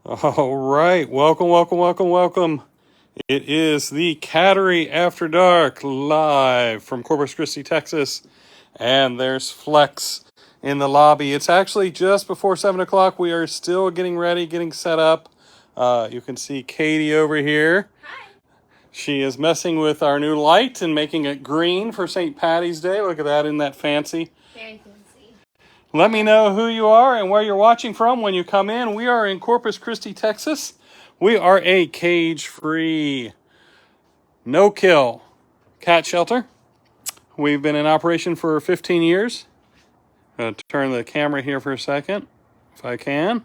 All right, welcome. It is the Cattery After Dark live from Corpus Christi, Texas, and there's Flex in the lobby. It's actually just before 7 o'clock. We are still getting ready, getting set up. You can see Katie over here. Hi. She is messing with our new light and making it green for St. Patty's Day. Look at that, isn't that fancy? Very fancy. Let me know who you are and where you're watching from when you come in. We are in Corpus Christi, Texas. We are a cage-free, no-kill cat shelter. We've been in operation for 15 years. I'm going to turn the camera here for a second, if I can.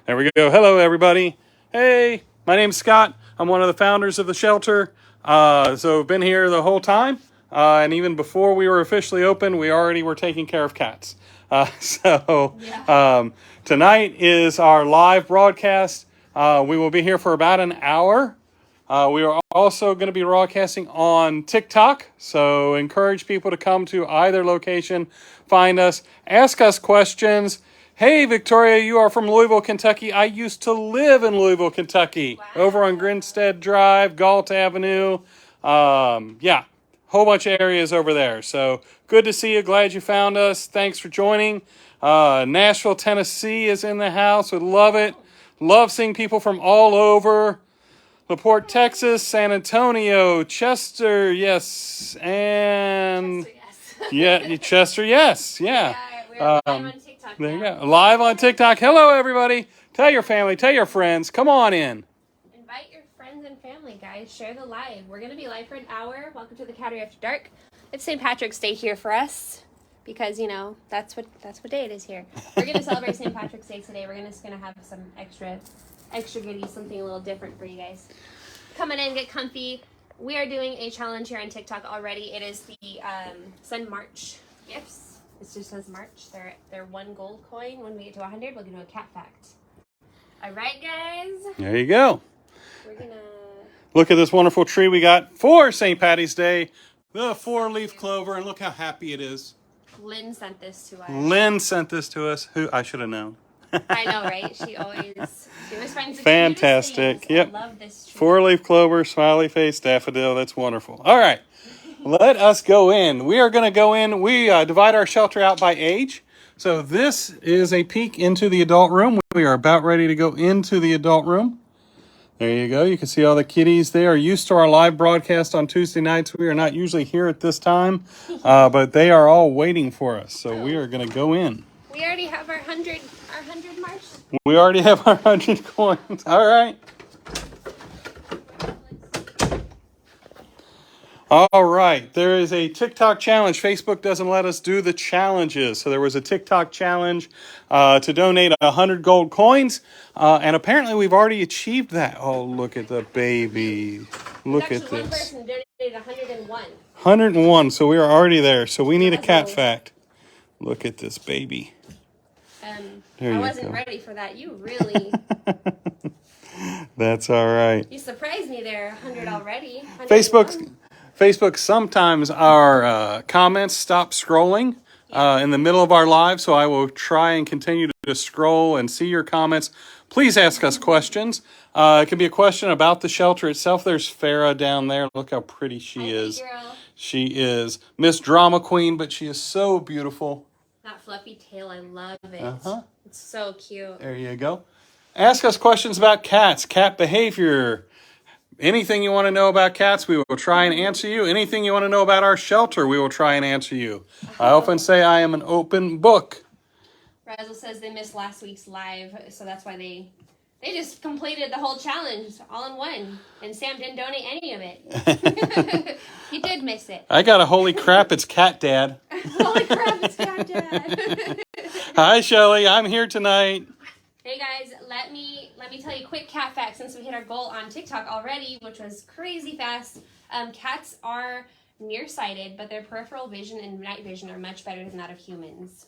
There we go. Hello, everybody. Hey, my name's Scott. I'm one of the founders of the shelter. So I've been here the whole time. And even before we were officially open, we already were taking care of cats. Tonight is our live broadcast. We will be here for about an hour. We are also going to be broadcasting on TikTok. So encourage people to come to either location, find us, ask us questions. Hey, Victoria, you are from Louisville, Kentucky. I used to live in Louisville, Kentucky, over on Grinstead Drive, Galt Avenue. Whole bunch of areas over there. So good to see you. Glad you found us. Thanks for joining. Nashville, Tennessee is in the house. We love it. Love seeing people from all over. LaPorte, Texas, San Antonio, Chester, yes. And Chester, yes. Yeah. We're live on TikTok There you now. go. Live on TikTok. Hello, everybody. Tell your family, tell your friends. Come on in. Invite your friends and family, guys. Share the live. We're going to be live for an hour. Welcome to the Cattery After Dark. It's St. Patrick's Day here for us because, you know, that's what day it is here. We're going to celebrate St. Patrick's Day today. We're just going to have some extra goodies, something a little different for you guys. Come on in, get comfy. We are doing a challenge here on TikTok already. It is the Send March gifts. It just says March. They're one gold coin. When we get to 100, we'll give you a cat fact. All right, guys. There you go. We're gonna Look at this wonderful tree we got for St. Patty's Day. The 4-leaf clover, and look how happy it is. Lynn sent this to us. Lynn sent this to us. Who I should have known. I know, right? She always finds the Fantastic. cutest things. Yep. I love this tree. 4-leaf clover, smiley face, daffodil. That's wonderful. All right. Let us go in. We are going to go in. We divide our shelter out by age. So this is a peek into the adult room. We are about ready to go into the adult room. There you go. You can see all the kitties. They are used to our live broadcast on Tuesday nights. We are not usually here at this time, but they are all waiting for us. So we are going to go in. We already have our 100 march. We already have our 100 coins. All right. All right. There is a TikTok challenge. Facebook doesn't let us do the challenges. So there was a TikTok challenge to donate 100 gold coins. And apparently we've already achieved that. Oh, look at the baby. Look at One this. person donated 101. 101. So we are already there. So we need a cat fact. Look at this baby. I wasn't ready for that. You really... That's all right. You surprised me there. 100 already. 101. Facebook, sometimes our comments stop scrolling in the middle of our live, so I will try and continue to scroll and see your comments. Please ask us questions. It can be a question about the shelter itself. There's Farah down there. Look how pretty she is. Girl. She is Miss Drama Queen, but she is so beautiful. That fluffy tail, I love it. Uh-huh. It's so cute. There you go. Ask us questions about cats, cat behavior. Anything you want to know about cats, we will try and answer you. Anything you want to know about our shelter, we will try and answer you. I often say I am an open book. Razzle says they missed last week's live, so that's why they just completed the whole challenge all in one. And Sam didn't donate any of it. He did miss it. I got a holy crap, it's Cat Dad. Holy crap, it's Cat Dad. Hi, Shelly. I'm here tonight. Hey guys, let me tell you a quick cat fact since we hit our goal on TikTok already, which was crazy fast. Cats are nearsighted, but their peripheral vision and night vision are much better than that of humans.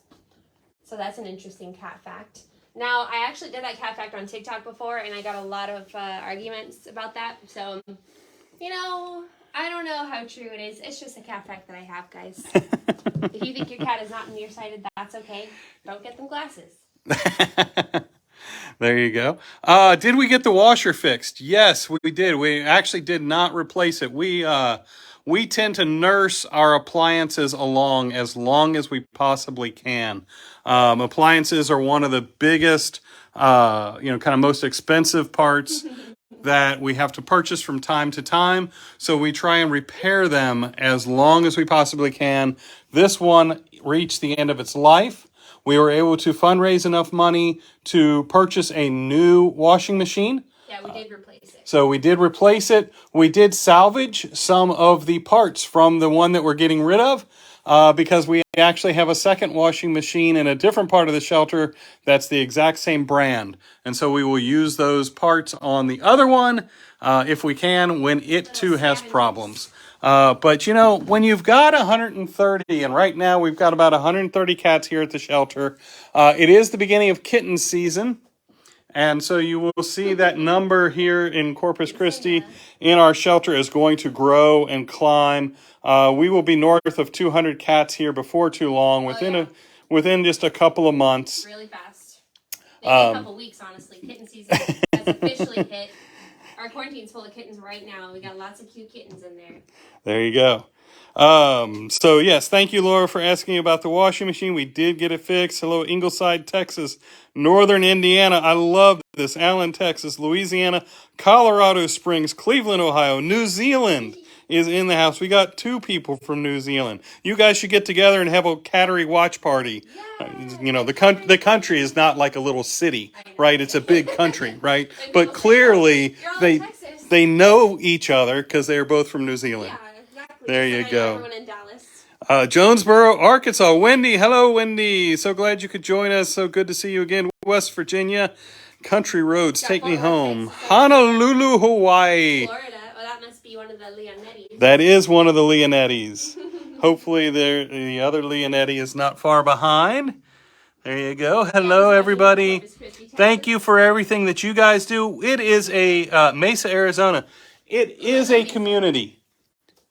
So that's an interesting cat fact. Now, I actually did that cat fact on TikTok before, and I got a lot of arguments about that. So, you know, I don't know how true it is. It's just a cat fact that I have, guys. If you think your cat is not nearsighted, that's okay. Don't get them glasses. There you go. Did we get the washer fixed? Yes, we did. We actually did not replace it. We tend to nurse our appliances along as long as we possibly can. Appliances are one of the biggest, kind of most expensive parts that we have to purchase from time to time. So we try and repair them as long as we possibly can. This one reached the end of its life. We were able to fundraise enough money to purchase a new washing machine. Yeah, we did replace it. So we did replace it. We did salvage some of the parts from the one that we're getting rid of because we actually have a second washing machine in a different part of the shelter that's the exact same brand. And so we will use those parts on the other one if we can when it too has problems. But when you've got 130, and right now we've got about 130 cats here at the shelter, it is the beginning of kitten season. And so you will see that number here in Corpus Christi in our shelter is going to grow and climb. We will be north of 200 cats here before too long, within just a couple of months. Really fast. Maybe a couple weeks, honestly. Kitten season has officially hit. Our quarantine's full of kittens right now. We got lots of cute kittens in there. There you go. So yes, thank you, Laura, for asking about the washing machine. We did get it fixed. Hello, Ingleside, Texas, Northern Indiana. I love this. Allen, Texas, Louisiana, Colorado Springs, Cleveland, Ohio, New Zealand is in the house. We got 2 people from New Zealand. You guys should get together and have a Cattery watch party. The country is not like a little city, right? It's a big country, right? But clearly they know each other because they are both from New Zealand. Yeah. Exactly. There you go. Everyone in Dallas. Jonesboro, Arkansas. Wendy. Hello, Wendy. So glad you could join us. So good to see you again. West Virginia. Country roads. Take me home. Honolulu, Hawaii. Florida. Oh, that must be one of the Leonettis. That is one of the Leonettis. Hopefully the other Leonetti is not far behind. There you go. Hello, everybody. Thank you for everything that you guys do. It is a Mesa, Arizona. It is a community.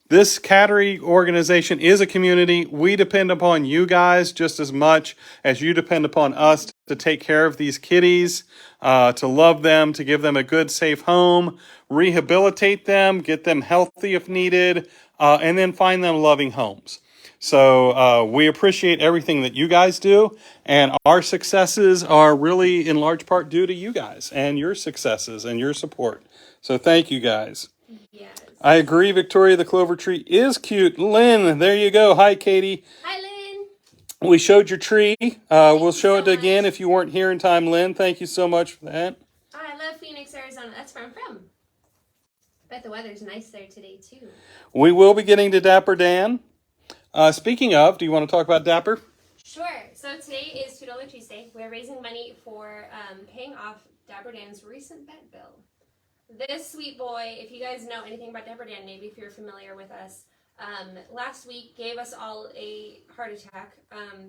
This Cattery organization is a community. We depend upon you guys just as much as you depend upon us to take care of these kitties, to love them, to give them a good, safe home, rehabilitate them, get them healthy if needed, and then find them loving homes. So we appreciate everything that you guys do, and our successes are really in large part due to you guys and your successes and your support. So thank you guys. Yes. I agree, Victoria, the clover tree is cute. Lynn, there you go. Hi, Katie. Hi, Lynn. We showed your tree. We'll show it again if you weren't here in time, Lynn. Thank you so much for that. Oh, I love Phoenix, Arizona. That's where I'm from. Bet the weather's nice there today, too. We will be getting to Dapper Dan. Speaking of, do you want to talk about Dapper? Sure. So today is $2 Tuesday. We're raising money for paying off Dapper Dan's recent vet bill. This sweet boy, if you guys know anything about Dapper Dan, maybe if you're familiar with us, last week gave us all a heart attack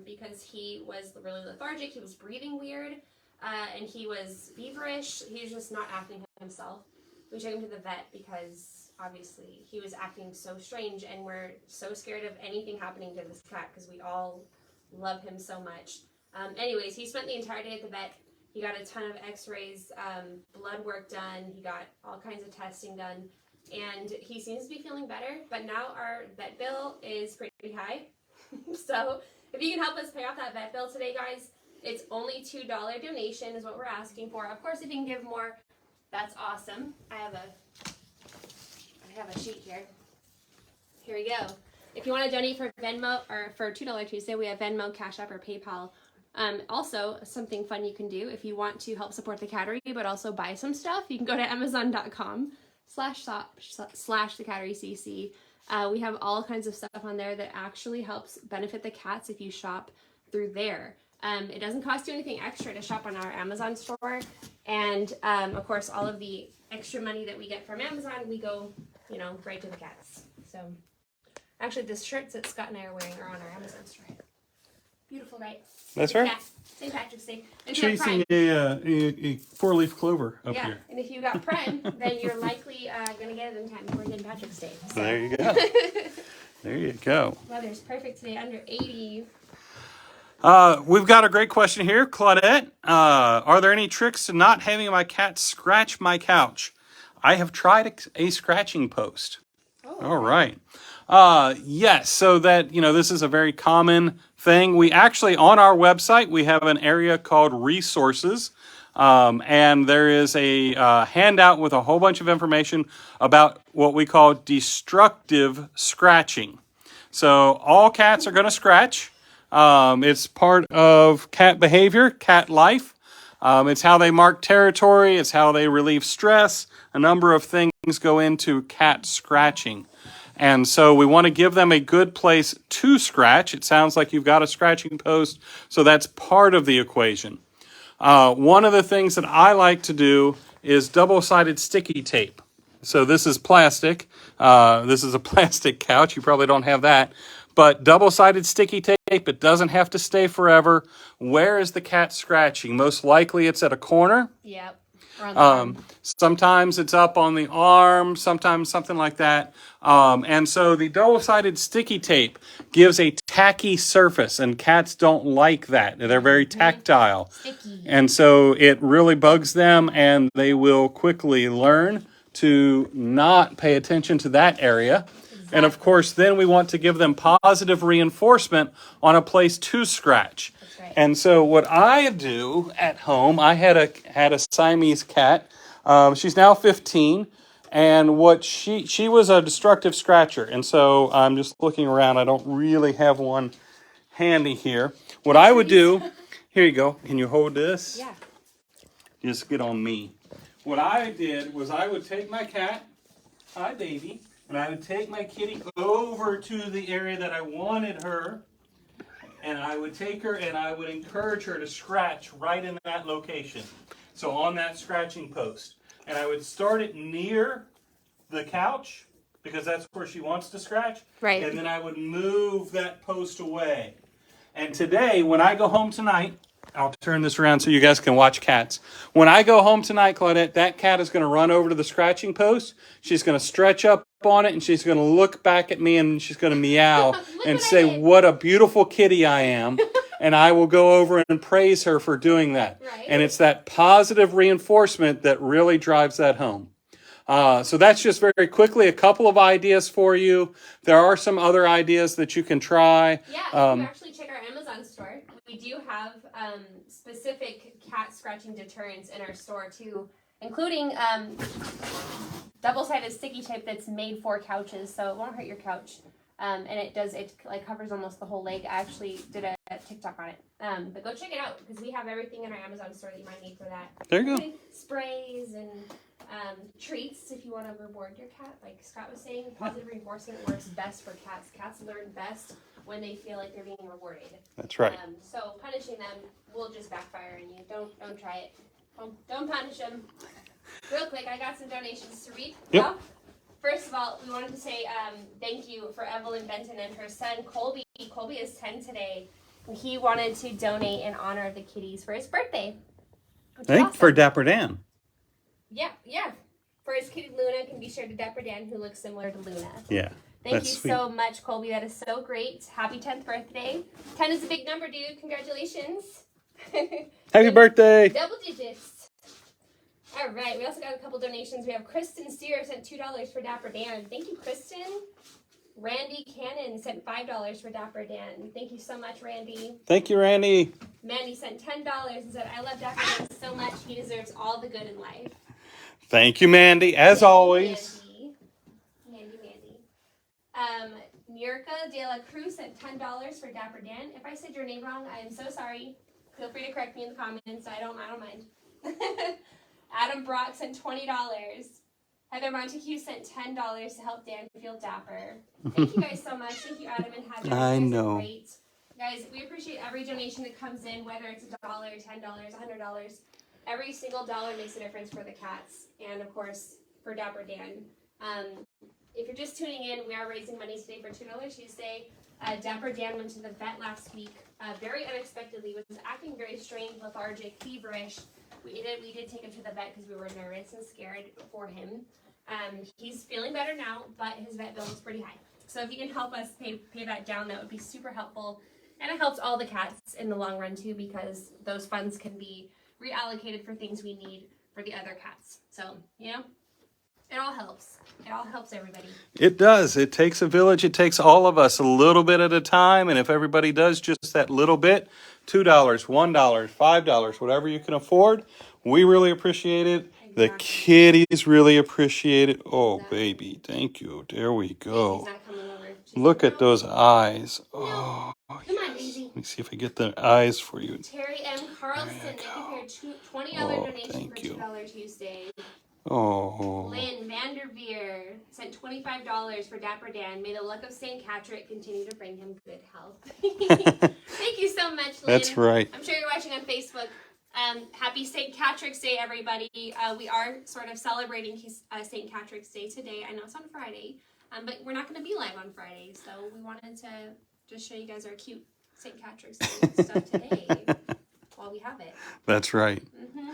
because he was really lethargic, he was breathing weird, and he was feverish. He was just not acting himself. We took him to the vet because obviously he was acting so strange, and we're so scared of anything happening to this cat because we all love him so much. Anyways, he spent the entire day at the vet. He got a ton of x-rays, blood work done. He got all kinds of testing done. And he seems to be feeling better. But now our vet bill is pretty high. So if you can help us pay off that vet bill today, guys, it's only $2 donation is what we're asking for. Of course, if you can give more, that's awesome. I have a sheet here. Here we go. If you want to donate for Venmo or for $2 Tuesday, we have Venmo, Cash App, or PayPal. Also, something fun you can do if you want to help support the Cattery, but also buy some stuff, you can go to amazon.com/the Cattery CC. We have all kinds of stuff on there that actually helps benefit the cats if you shop through there. It doesn't cost you anything extra to shop on our Amazon store. And, of course, all of the extra money that we get from Amazon, we go, right to the cats. So, actually, the shirts that Scott and I are wearing are on our Amazon store. Beautiful, right? That's right. Yeah, St. Patrick's Day. Chasing a four-leaf clover up here. And if you got Prime, then you're likely going to get it in time for St. Patrick's Day. So. There you go. There you go. Weather's perfect today, under 80. We've got a great question here, Claudette. Are there any tricks to not having my cat scratch my couch? I have tried a scratching post. Oh, All right. Yes, so that, this is a very common thing. We actually, on our website, we have an area called resources. And there is a handout with a whole bunch of information about what we call destructive scratching. So all cats are going to scratch. It's part of cat behavior, cat life. It's how they mark territory. It's how they relieve stress. A number of things go into cat scratching. And so we want to give them a good place to scratch. It sounds like you've got a scratching post, so that's part of the equation. One of the things that I like to do is double-sided sticky tape. So this is plastic. This is a plastic couch. You probably don't have that. But double-sided sticky tape, it doesn't have to stay forever. Where is the cat scratching? Most likely it's at a corner. Yep. Or on the arm. Sometimes it's up on the arm, sometimes something like that. And so the double-sided sticky tape gives a tacky surface, and cats don't like that. They're very tactile. Sticky. And so it really bugs them, and they will quickly learn to not pay attention to that area. And of course, then we want to give them positive reinforcement on a place to scratch. That's right. And so what I do at home, I had a Siamese cat. She's now 15, and what she was a destructive scratcher. And so I'm just looking around. I don't really have one handy here. What I would do, here you go. Can you hold this? Yeah. Just get on me. What I did was I would take my cat, hi baby, and I would take my kitty over to the area that I wanted her, and I would take her and I would encourage her to scratch right in that location. So on that scratching post. And I would start it near the couch, because that's where she wants to scratch. Right. And then I would move that post away. And today, when I go home tonight, I'll turn this around so you guys can watch cats. When I go home tonight, Claudette, that cat is going to run over to the scratching post. She's going to stretch up on it, and she's going to look back at me, and she's going to meow and say, "What a beautiful kitty I am." And I will go over and praise her for doing that. Right. And it's that positive reinforcement that really drives that home. So that's just very quickly a couple of ideas for you. There are some other ideas that you can try. Yeah, you can actually check our Amazon store. We do have specific cat scratching deterrents in our store too, including double-sided sticky tape that's made for couches, so it won't hurt your couch. And it like covers almost the whole leg. I actually did a TikTok on it. But go check it out, because we have everything in our Amazon store that you might need for that. There you go. Sprays and treats if you want to reward your cat. Like Scott was saying, positive reinforcement works best for cats. Cats learn best when they feel like they're being rewarded. That's right. So punishing them will just backfire on you. Don't try it. Don't punish them. Real quick, I got some donations to read. Yep. Well, first of all, we wanted to say thank you for Evelyn Benton and her son Colby. Colby is 10 today. He wanted to donate in honor of the kitties for his birthday. Thank you for Dapper Dan. Yeah. For his kitty Luna, can be shared to Dapper Dan, who looks similar to Luna. Yeah. Thank you so much, Colby. That is so great. Happy 10th birthday. 10 is a big number, dude. Congratulations. Happy birthday. Double digits. All right. We also got a couple donations. We have Kristen Steer sent $2 for Dapper Dan. Thank you, Kristen. Randy Cannon sent $5 for Dapper Dan. Thank you so much, Randy. Thank you, Randy. Mandy sent $10 and said, "I love Dapper Dan so much. He deserves all the good in life." Thank you, Mandy, as always. Mandy. Nurka De La Cruz sent $10 for Dapper Dan. If I said your name wrong, I am so sorry. Feel free to correct me in the comments. I don't mind. Adam Brock sent $20. Heather Montague sent $10 to help Dan feel dapper. Thank you guys so much. Thank you, Adam and Heather. I know. Great. Guys, we appreciate every donation that comes in, whether it's $1, $10, $100. Every single dollar makes a difference for the cats and, of course, for Dapper Dan. If you're just tuning in, we are raising money today for $2 Tuesday. Dapper Dan went to the vet last week very unexpectedly, was acting very strange, lethargic, feverish. We did take him to the vet because we were nervous and scared for him. He's feeling better now, but his vet bill is pretty high. So if you can help us pay that down, that would be super helpful. And it helps all the cats in the long run too, because those funds can be reallocated for things we need for the other cats. So, you know, it all helps. It all helps everybody. It does. It takes a village. It takes all of us a little bit at a time. And if everybody does just that little bit, $2, $1, $5, whatever you can afford, we really appreciate it. The kitties really appreciate it. Oh, baby. Thank you. There we go. Daisy's not coming over. Look at those eyes. Oh, Come on, Daisy. let me see if I get the eyes for you. Terry M. Carlson, thank you for your $20 donation for $2 Tuesday. Oh. Lynn Vanderveer sent $25 for Dapper Dan. May the luck of St. Catterick continue to bring him good health. Thank you so much, Lynn. That's right. I'm sure you're watching on Facebook. Happy St. Catterick's Day, everybody. We are sort of celebrating St. Catterick's Day today. I know it's on Friday, but we're not going to be live on Friday, so we wanted to just show you guys our cute St. Catterick's Day stuff today while we have it. That's right. Mm-hmm.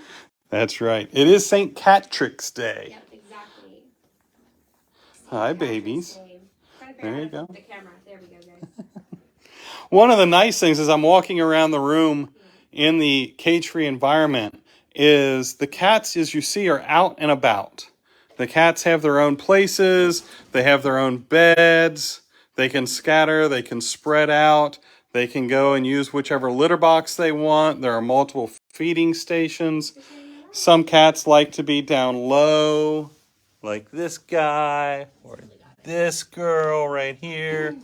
That's right. It is St. Catterick's Day. Yep, exactly. Hi, babies. There you go. The camera. There we go, guys. One of the nice things as I'm walking around the room in the cage-free environment is the cats, as you see, are out and about. The cats have their own places. They have their own beds. They can scatter. They can spread out. They can go and use whichever litter box they want. There are multiple feeding stations. Some cats like to be down low, like this guy, or this girl right here.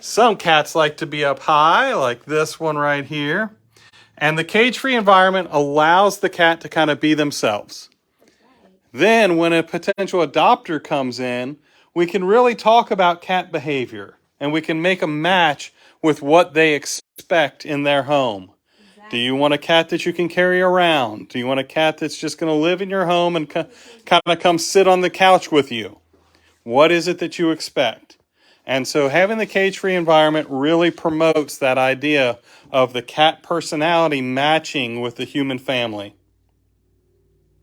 Some cats like to be up high, like this one right here. And the cage-free environment allows the cat to kind of be themselves. Then when a potential adopter comes in, we can really talk about cat behavior, and we can make a match with what they expect in their home. Do you want a cat that you can carry around? Do you want a cat that's just going to live in your home and kind of come sit on the couch with you? What is it that you expect? And so having the cage-free environment really promotes that idea of the cat personality matching with the human family.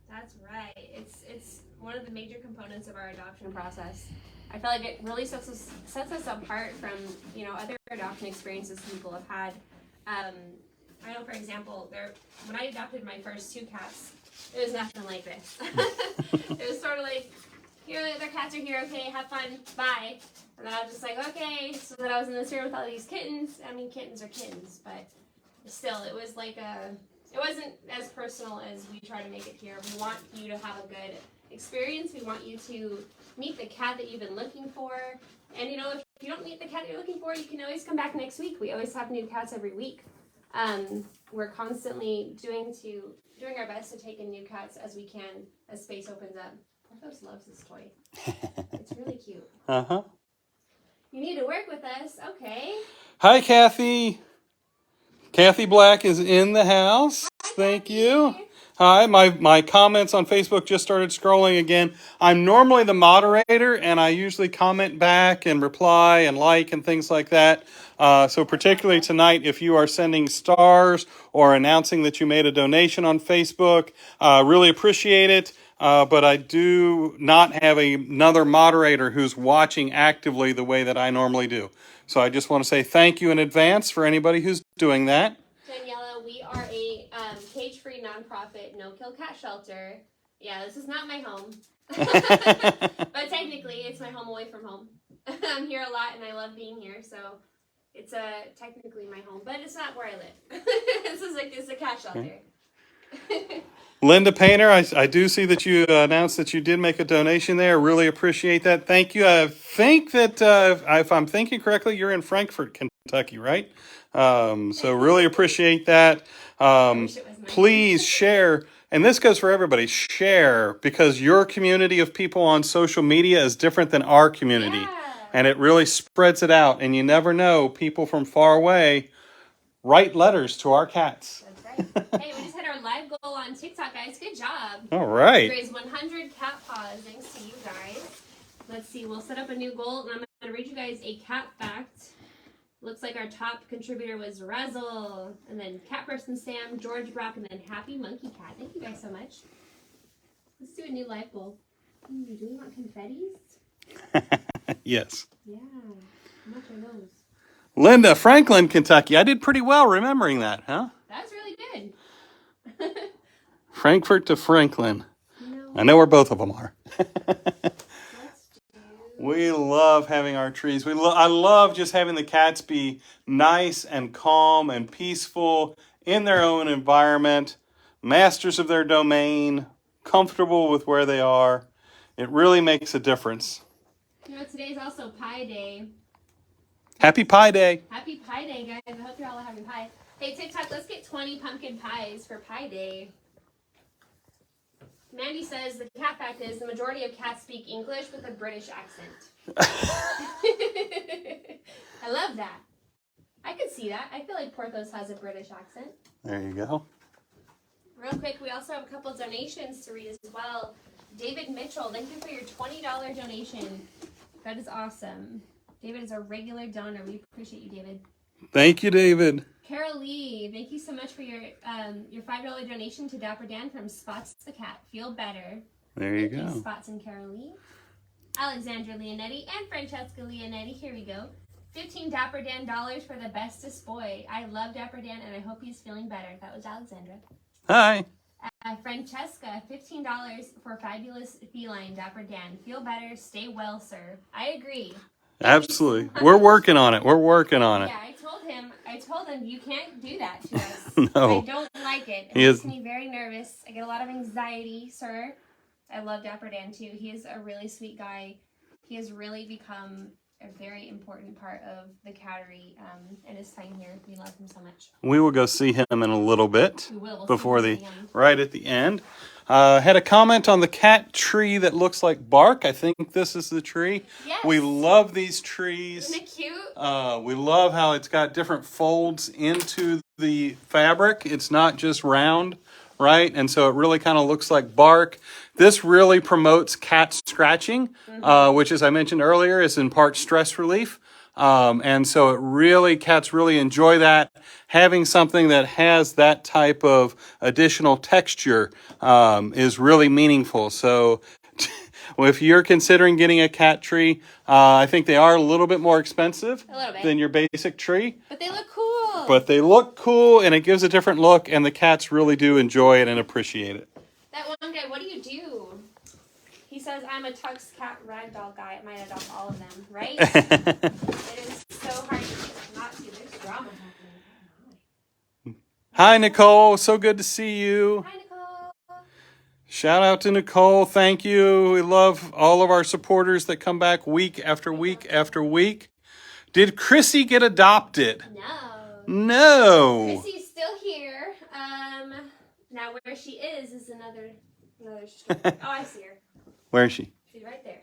That's right. It's one of the major components of our adoption process. I feel like it really sets us apart from, you know, other adoption experiences people have had. I know, for example, when I adopted my first 2 cats, it was nothing like this. It was sort of like, here, the other cats are here, okay, have fun, bye. And then I was just like, okay. So then I was in this room with all these kittens. I mean, kittens are kittens, but still, it was like it wasn't as personal as we try to make it here. We want you to have a good experience. We want you to meet the cat that you've been looking for. And, you know, if you don't meet the cat you're looking for, you can always come back next week. We always have new cats every week. We're constantly doing our best to take in new cats as we can as space opens up. Porthos loves this toy. It's really cute. Uh-huh. You need to work with us. Okay. Hi, Kathy. Kathy Black is in the house. Hi, Thank Kathy. you. Hi, my comments on Facebook just started scrolling again. I'm normally the moderator, and I usually comment back and reply and like and things like that. So particularly tonight, if you are sending stars or announcing that you made a donation on Facebook, really appreciate it. But I do not have another moderator who's watching actively the way that I normally do. So I just want to say thank you in advance for anybody who's doing that. Daniela, we are a cage-free nonprofit no-kill cat shelter. Yeah, this is not my home. But technically, it's my home away from home. I'm here a lot, and I love being here, so it's technically my home. But it's not where I live. It's a cat shelter. Linda Painter, I do see that you announced that you did make a donation there. Really appreciate that. Thank you. I think that if I'm thinking correctly, you're in Frankfort, Kentucky, right? So really appreciate that. Please share, and this goes for everybody, share, because your community of people on social media is different than our community. Yeah. And it really spreads it out. And you never know, people from far away write letters to our cats. That's right. Hey, we just hit our live goal on TikTok, guys. Good job. All right. We raised 100 cat paws. Thanks to you guys. Let's see. We'll set up a new goal, and I'm going to read you guys a cat fact. Looks like our top contributor was Razzle, and then Cat Person Sam, George Brock, and then Happy Monkey Cat. Thank you guys so much. Let's do a new live goal. Do we want confettis? Yes. Yeah. How much are those? Linda, Franklin, Kentucky. I did pretty well remembering that, huh? That's really good. Frankfurt to Franklin. No. I know where both of them are. Let's do... We love having our trees. I love just having the cats be nice and calm and peaceful in their own environment, masters of their domain, comfortable with where they are. It really makes a difference. You know, today's also Pie Day. Happy Pie Day. Happy Pie Day, guys. I hope you're all having pie. Hey, TikTok, let's get 20 pumpkin pies for Pie Day. Mandy says the cat fact is the majority of cats speak English with a British accent. I love that. I could see that. I feel like Porthos has a British accent. There you go. Real quick, we also have a couple donations to read as well. David Mitchell, thank you for your $20 donation. That is awesome. David is a regular donor. We appreciate you, David. Thank you, David. Carol Lee, thank you so much for your $5 donation to Dapper Dan from Spots the Cat. Feel better. There you Thank go. Spots and Carol Lee. Alexandra Leonetti and Francesca Leonetti. Here we go. 15 Dapper Dan dollars for the bestest boy. I love Dapper Dan and I hope he's feeling better. That was Alexandra. Hi. Francesca, $15 for fabulous feline Dapper Dan. Feel better, stay well, sir. I agree. Absolutely. We're working on it. We're working on it. Yeah, I told him you can't do that to us. No. I don't like it. It He makes is- me very nervous. I get a lot of anxiety, sir. I love Dapper Dan too. He is a really sweet guy. He has really become a very important part of the Cattery and his time here. We love him so much. We will go see him in a little bit. We will. We'll Before see the him at the end. right at the end. Had a comment on the cat tree that looks like bark. I think this is the tree. Yes. We love these trees. Isn't it cute? We love how it's got different folds into the fabric. It's not just round, right? And so it really kind of looks like bark. This really promotes cat scratching, which, as I mentioned earlier, is in part stress relief. And so cats really enjoy that. Having something that has that type of additional texture is really meaningful. So if you're considering getting a cat tree, I think they are a little bit more expensive than your basic tree. But they look cool. But they look cool and it gives a different look and the cats really do enjoy it and appreciate it. That one guy, what do you do? He says, I'm a Tux Cat Ragdoll guy. I might adopt all of them, right? It is so hard to not to. There's drama happening. Hi, Nicole. So good to see you. Hi, Nicole. Shout out to Nicole. Thank you. We love all of our supporters that come back week after week after week. Did Chrissy get adopted? No. No. Chrissy's still here. Now where she is another story. Oh, I see her. Where is she? She's right there.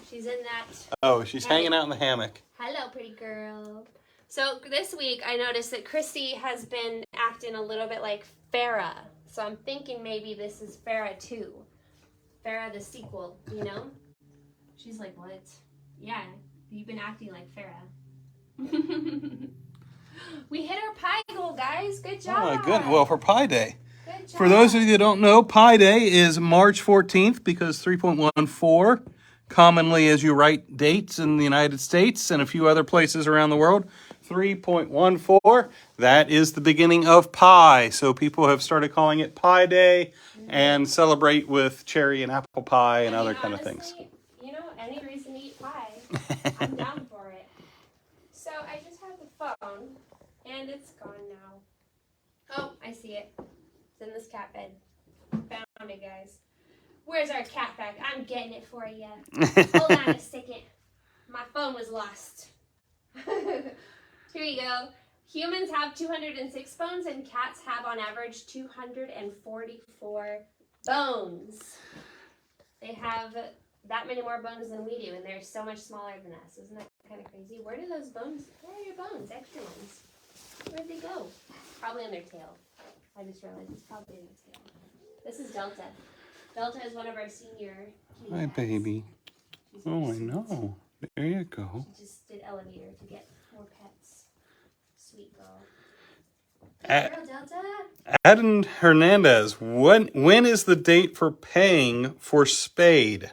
She's in that. Oh, she's hanging out in the hammock. Hello, pretty girl. So this week I noticed that Chrissy has been acting a little bit like Farrah. So I'm thinking maybe this is Farrah 2. Farrah the sequel, you know? She's like, what? Yeah, you've been acting like Farrah. We hit our pie goal, guys. Good job. Oh, my good. Well, for Pi Day. Good job. For those of you that don't know, Pi Day is March 14th because 3.14, commonly as you write dates in the United States and a few other places around the world, 3.14, that is the beginning of pie. So people have started calling it Pi Day and celebrate with cherry and apple pie and other kind of things. You know, any reason to eat pie, I'm down for it. So I just have the phone, and it's gone now. Oh, I see it. It's in this cat bed. Found it, guys. Where's our cat bag? I'm getting it for you. Hold on a second. My phone was lost. Here you go. Humans have 206 bones, and cats have on average 244 bones. They have that many more bones than we do, and they're so much smaller than us. Isn't that kind of crazy? Where do those bones, where are your bones, extra ones? Where'd they go? Probably in their tail. I just realized it's probably in their tail. This is Delta. Delta is one of our senior kitty Hi, cats. baby. She's Oh, very I sweet. know. There you go. She just did elevator to get more pets. Sweet girl. A- Girl, Delta. Adam Hernandez, when is the date for paying for Spade?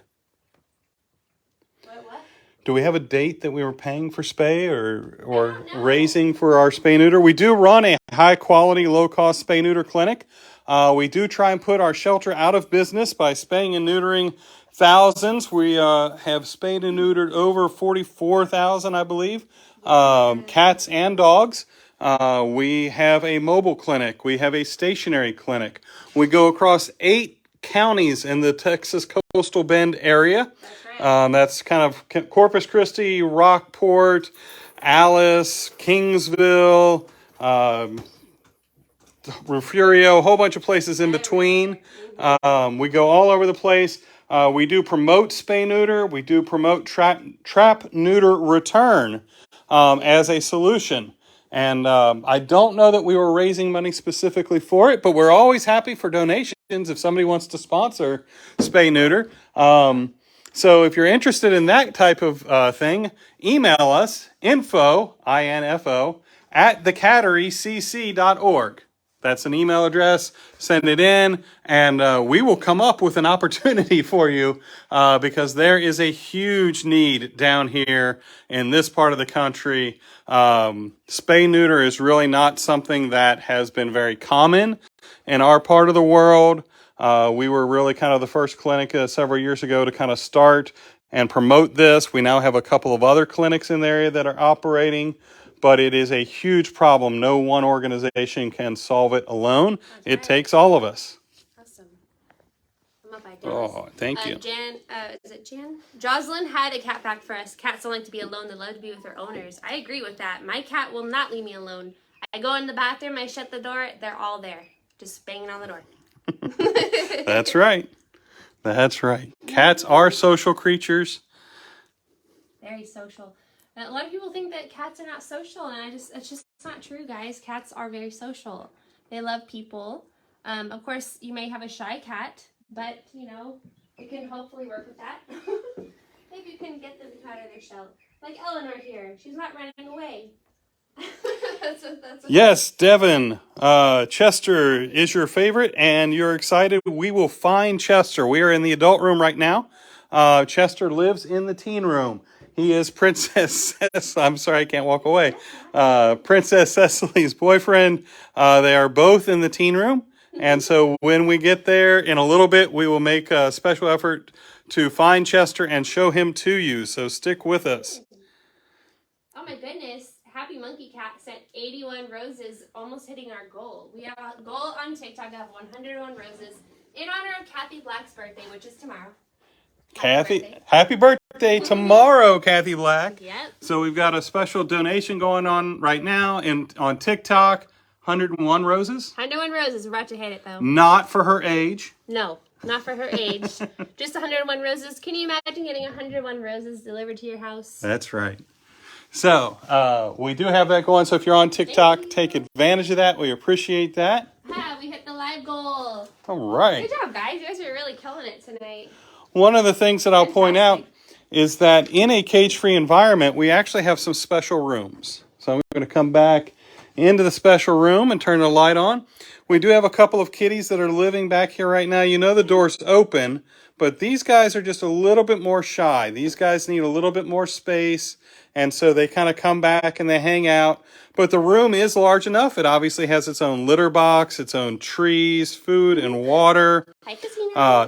What? do we have a date that we were paying for spay or No. raising for our spay neuter? We do run a high quality, low cost spay neuter clinic. We do try and put our shelter out of business by spaying and neutering thousands. We have spayed and neutered over 44,000, I believe, cats and dogs. We have a mobile clinic. We have a stationary clinic. We go across 8 counties in the Texas Coastal Bend area. That's right. That's kind of Corpus Christi, Rockport, Alice, Kingsville, Refugio, a whole bunch of places in between. We go all over the place. We do promote spay neuter. We do promote trap neuter return as a solution. And I don't know that we were raising money specifically for it, but we're always happy for donations if somebody wants to sponsor spay neuter. So if you're interested in that type of thing, email us, info, I-N-F-O, at thecatterycc.org. That's an email address. Send it in, and we will come up with an opportunity for you because there is a huge need down here in this part of the country. Spay neuter is really not something that has been very common in our part of the world. We were really kind of the first clinic several years ago to kind of start and promote this. We now have a couple of other clinics in the area that are operating, but it is a huge problem. No one organization can solve it alone. It takes all of us. Awesome. I'm up by Dallas. Oh, thank you. Jan, is it Jan? Jocelyn had a cat back for us. Cats don't like to be alone. They love to be with their owners. I agree with that. My cat will not leave me alone. I go in the bathroom, I shut the door, they're all there. Just banging on the door. That's right. That's right. Cats are social creatures. Very social. A lot of people think that cats are not social, and it's not true, guys. Cats are very social. They love people. Of course, you may have a shy cat, but, you know, you can hopefully work with that. Maybe you can get them to come out of their shell. Like Eleanor here. She's not running away. that's what Yes, Devin, Chester is your favorite, and you're excited. We will find Chester. We are in the adult room right now. Chester lives in the teen room. He is Princess I'm sorry, I can't walk away. Princess Cecily's boyfriend. They are both in the teen room. And so when we get there in a little bit, we will make a special effort to find Chester and show him to you. So stick with us. Oh my goodness. Happy Monkey Cat sent 81 roses, almost hitting our goal. We have a goal on TikTok of 101 roses in honor of Kathy Black's birthday, which is tomorrow. Happy birthday tomorrow, Kathy Black. Yep. So we've got a special donation going on right now on TikTok. 101 roses. 101 roses. We're about to hit it, though. Not for her age. No, not for her age. Just 101 roses. Can you imagine getting 101 roses delivered to your house? That's right. So we do have that going. So if you're on TikTok, take advantage of that. We appreciate that. Yeah, we hit the live goal. All right. Good job, guys. You guys are really killing it tonight. One of the things that I'll point out is that in a cage-free environment, we actually have some special rooms. So I'm going to come back into the special room and turn the light on. We do have a couple of kitties that are living back here right now. You know the door's open, but these guys are just a little bit more shy. These guys need a little bit more space, and so they kind of come back and they hang out. But the room is large enough. It obviously has its own litter box, its own trees, food and water,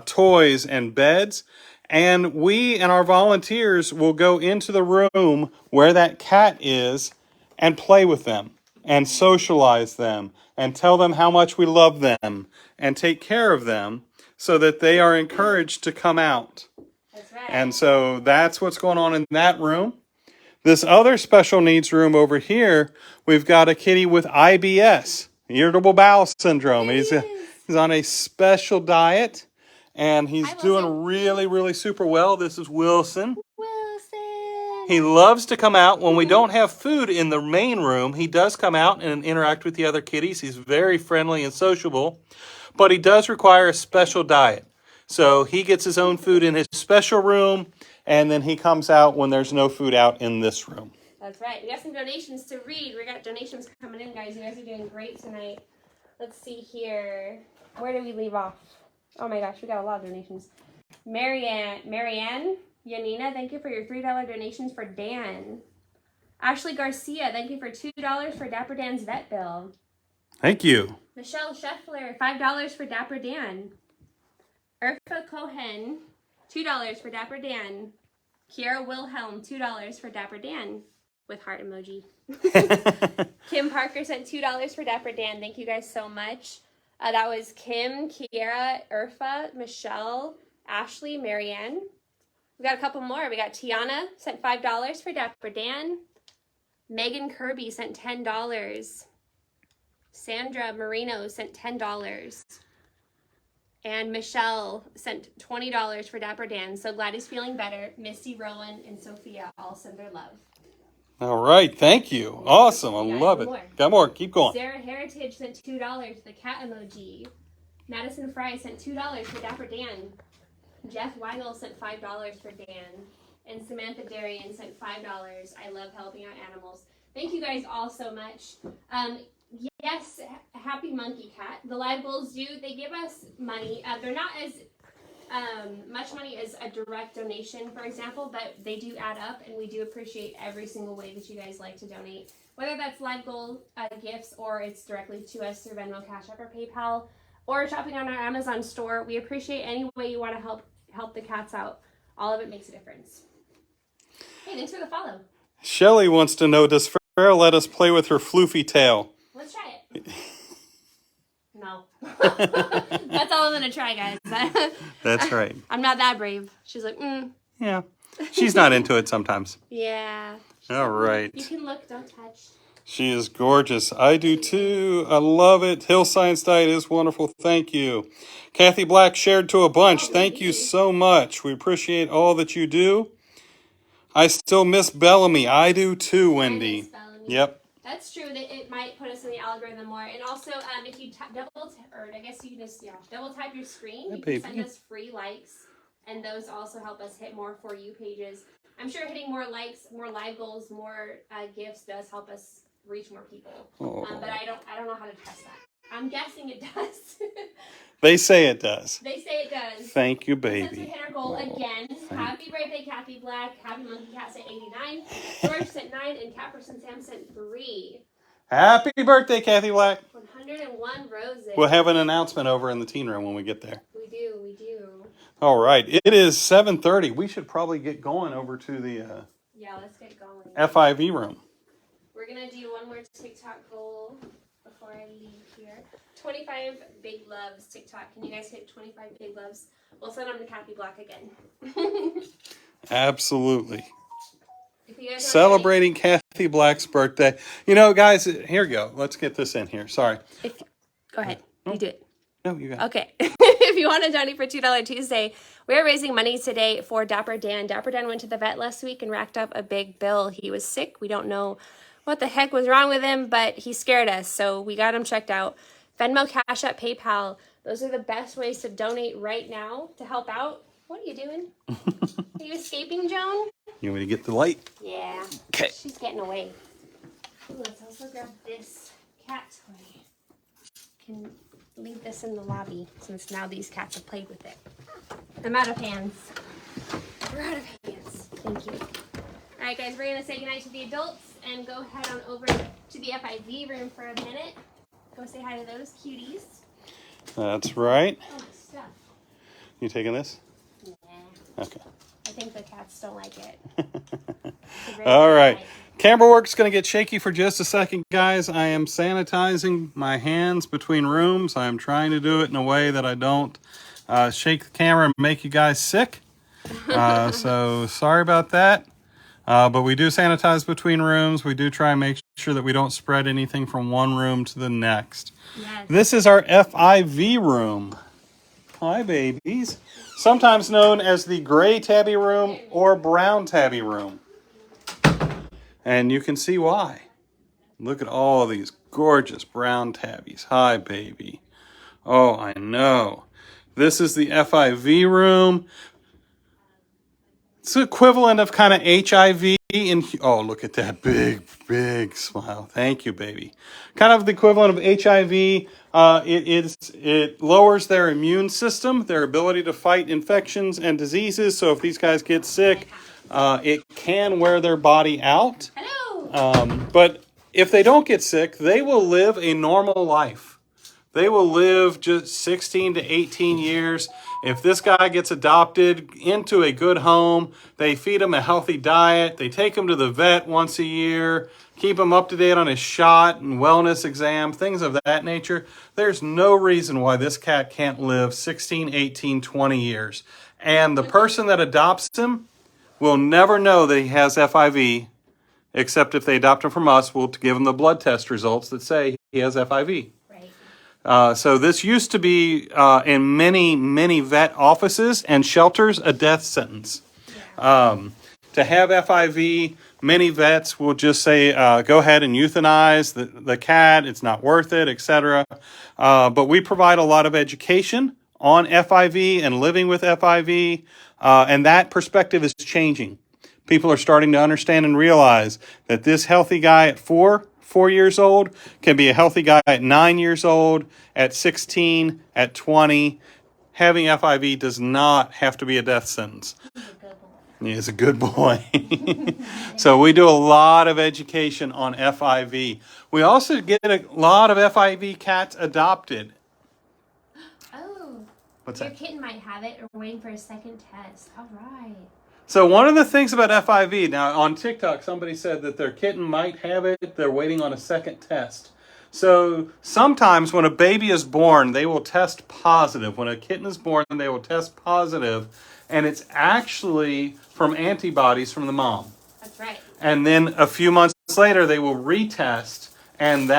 toys and beds. And we and our volunteers will go into the room where that cat is and play with them and socialize them and tell them how much we love them and take care of them so that they are encouraged to come out. That's right. And so that's what's going on in that room. This other special needs room over here, we've got a kitty with IBS, irritable bowel syndrome. He's on a special diet, and he's doing really, really super well. This is Wilson. He loves to come out. When we don't have food in the main room, he does come out and interact with the other kitties. He's very friendly and sociable, but he does require a special diet. So he gets his own food in his special room, and then he comes out when there's no food out in this room. That's right. We got some donations to read. We got donations coming in, guys. You guys are doing great tonight. Let's see here. Where do we leave off? Oh my gosh, we got a lot of donations. Marianne, Yanina, thank you for your $3 donations for Dan. Ashley Garcia, thank you for $2 for Dapper Dan's vet bill. Thank you. Michelle Scheffler, $5 for Dapper Dan. Urfa Cohen, $2 for Dapper Dan. Kiara Wilhelm, $2 for Dapper Dan with heart emoji. Kim Parker sent $2 for Dapper Dan. Thank you guys so much. That was Kim, Kiara, Urfa, Michelle, Ashley, Marianne. We got a couple more. We got Tiana sent $5 for Dapper Dan. Megan Kirby sent $10. Sandra Marino sent $10. And Michelle sent $20 for Dapper Dan. So glad he's feeling better. Misty, Rowan, and Sophia all send their love. All right, thank you. Awesome, I love it. Got more, keep going. Sarah Heritage sent $2, the cat emoji. Madison Fry sent $2 for Dapper Dan. Jeff Weigel sent $5 for Dan. And Samantha Darian sent $5. I love helping out animals. Thank you guys all so much. Yes, Happy Monkey Cat. The live goals they give us money. They're not as much money as a direct donation, for example, but they do add up, and we do appreciate every single way that you guys like to donate, whether that's live goal gifts or it's directly to us through Venmo, Cash App, or PayPal, or shopping on our Amazon store. We appreciate any way you want to help the cats out. All of it makes a difference. Hey, thanks for the follow. Shelly wants to know, does Farrah let us play with her floofy tail? Let's try it. No. That's all I'm going to try, guys. That's right. I'm not that brave. She's like, Yeah. She's not into it sometimes. Yeah. All right. You can look, don't touch. She is gorgeous. I do too. I love it. Hill Science Diet is wonderful. Thank you. Kathy Black shared to a bunch. Thank you so much. We appreciate all that you do. I still miss Bellamy. I do too, Wendy. I miss Bellamy. Yep. That's true. That it might put us in the algorithm more. And also, if you double tap your screen, you can send us free likes, and those also help us hit more For You pages. I'm sure hitting more likes, more live goals, more gifts does help us reach more people. But I don't know how to test that. I'm guessing it does. They say it does. They say it does. Thank you, baby. Since we hit our goal again, happy birthday, Kathy Black. Happy Monkey Cat sent 89. George sent 9, and Catperson Sam sent 3. Happy birthday, Kathy Black. 101 roses. We'll have an announcement over in the teen room when we get there. We do. All right. It is 7:30. We should probably get going over to the yeah, let's get going. FIV room. We're going to do one more TikTok goal before I leave here. 25 big loves TikTok. Can you guys hit 25 big loves? We'll send them to Kathy Black again. Absolutely. If you guys Celebrating Kathy Black's birthday. You know, guys, here we go. Let's get this in here. Sorry. Go ahead. You do it. No, you got it. Okay. If you want to donate for $2 Tuesday, we're raising money today for Dapper Dan. Dapper Dan went to the vet last week and racked up a big bill. He was sick. We don't know what the heck was wrong with him, but he scared us, so we got him checked out. Venmo, Cash App, PayPal. Those are the best ways to donate right now to help out. What are you doing? Are you escaping, Joan? You want me to get the light? Yeah. Okay. She's getting away. Ooh, let's also grab this cat toy. Can leave this in the lobby since now these cats have played with it. I'm out of hands. We're out of hands. Thank you. All right, guys, we're going to say goodnight to the adults and go head on over to the FIV room for a minute. Go say hi to those cuties. That's right. Oh, stuff. You taking this? Yeah. Okay. I think the cats don't like it. All right. Camera work's going to get shaky for just a second, guys. I am sanitizing my hands between rooms. I'm trying to do it in a way that I don't shake the camera and make you guys sick. So sorry about that. But we do sanitize between rooms. We do try and make sure that we don't spread anything from one room to the next. Yes. This is our FIV room. Hi, babies. Sometimes known as the gray tabby room or brown tabby room. And you can see why. Look at all these gorgeous brown tabbies. Hi, baby. Oh, I know. This is the FIV room. It's the equivalent of kind of HIV. oh, look at that big smile. Thank you, baby. Kind of the equivalent of HIV. It lowers their immune system, their ability to fight infections and diseases. So if these guys get sick, it can wear their body out. Hello. But if they don't get sick, they will live a normal life. They will live just 16 to 18 years. If this guy gets adopted into a good home, they feed him a healthy diet, they take him to the vet once a year, keep him up to date on his shot and wellness exam, things of that nature, there's no reason why this cat can't live 16, 18, 20 years. And the person that adopts him will never know that he has FIV, except if they adopt him from us, we'll give him the blood test results that say he has FIV. So this used to be in many vet offices and shelters a death sentence. To have FIV, many vets will just say, go ahead and euthanize the cat. It's not worth it, etc. But we provide a lot of education on FIV and living with FIV, and that perspective is changing. People are starting to understand and realize that this healthy guy at 4 years old can be a healthy guy at 9 years old, at 16, at 20. Having FIV does not have to be a death sentence. He's a good boy. So we do a lot of education on FIV. We also get a lot of FIV cats adopted. Oh, what's your that? kitten might have it or waiting for a second test. All right. So one of the things about FIV, now on TikTok, somebody said that their kitten might have it. They're waiting on a second test. So sometimes when a baby is born, they will test positive. When a kitten is born, they will test positive, and it's actually from antibodies from the mom. That's right. And then a few months later, they will retest, and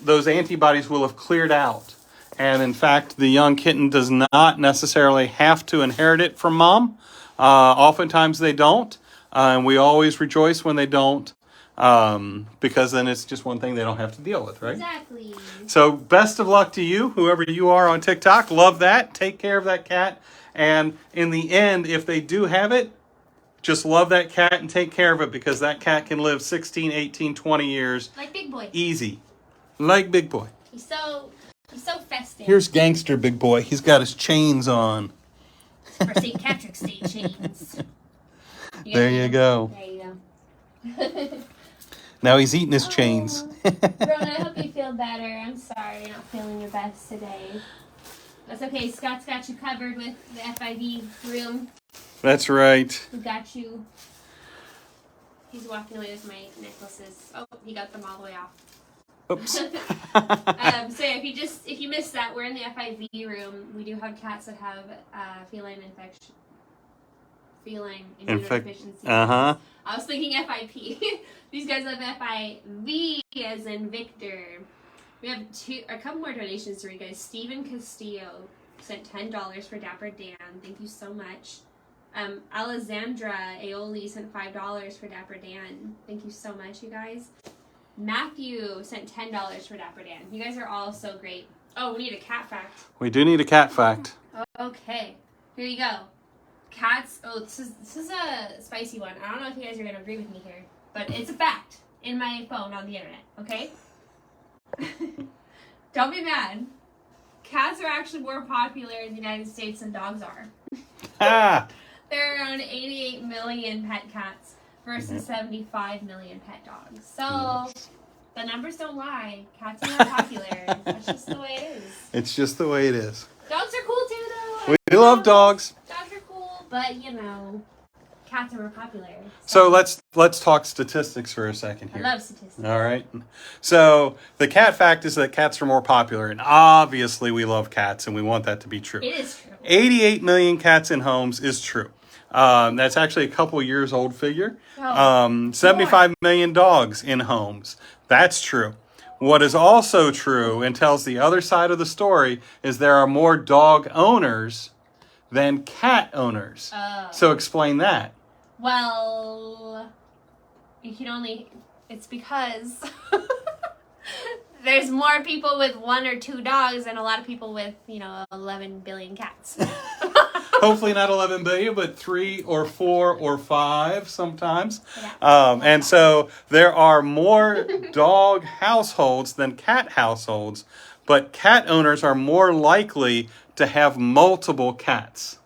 those antibodies will have cleared out. And in fact, the young kitten does not necessarily have to inherit it from mom. Oftentimes they don't, and we always rejoice when they don't, because then it's just one thing they don't have to deal with, right? Exactly. So best of luck to you, whoever you are on TikTok. Love that. Take care of that cat. And in the end, if they do have it, just love that cat and take care of it, because that cat can live 16, 18, 20 years. Like Big Boy. Easy. Like Big Boy. He's so festive. Here's gangster Big Boy. He's got his chains on. Or St. Patrick's Day chains. There you go. There you go. Now he's eating his chains. Rona, I hope you feel better. I'm sorry you're not feeling your best today. That's okay. Scott's got you covered with the FIV room. That's right. We got you. He's walking away with my necklaces. Oh, he got them all the way off. Oops. So yeah, if you missed that, we're in the FIV room. We do have cats that have feline immunodeficiency. Uh-huh. I was thinking FIP. These guys have FIV as in Victor. We have a couple more donations for you guys. Steven Castillo sent $10 for Dapper Dan. Thank you so much. Alessandra Aoli sent $5 for Dapper Dan. Thank you so much, you guys. Matthew sent $10 for Dapper Dan. You guys are all so great. Oh, we need a cat fact. We do need a cat fact. Okay, here you go. Cats. Oh, this is a spicy one. I don't know if you guys are gonna agree with me here, but it's a fact in my phone on the internet. Okay. Don't be mad. Cats are actually more popular in the United States than dogs are. Ah. There are around 88 million pet cats versus 75 million pet dogs. So the numbers don't lie. Cats are more popular. That's just the way it is. It's just the way it is. Dogs are cool too, though. We love dogs. Dogs are cool, but cats are more popular. So let's talk statistics for a second here. I love statistics. All right. So the cat fact is that cats are more popular, and obviously we love cats, and we want that to be true. It is true. 88 million cats in homes is true. That's actually a couple years old figure. 75 million dogs in homes. That's true. What is also true and tells the other side of the story is there are more dog owners than cat owners. So explain that. Well, it's because there's more people with 1 or 2 dogs and a lot of people with, 11 billion cats. Hopefully not 11 billion, but 3 or 4 or 5 sometimes. Yeah. And so there are more dog households than cat households, but cat owners are more likely to have multiple cats.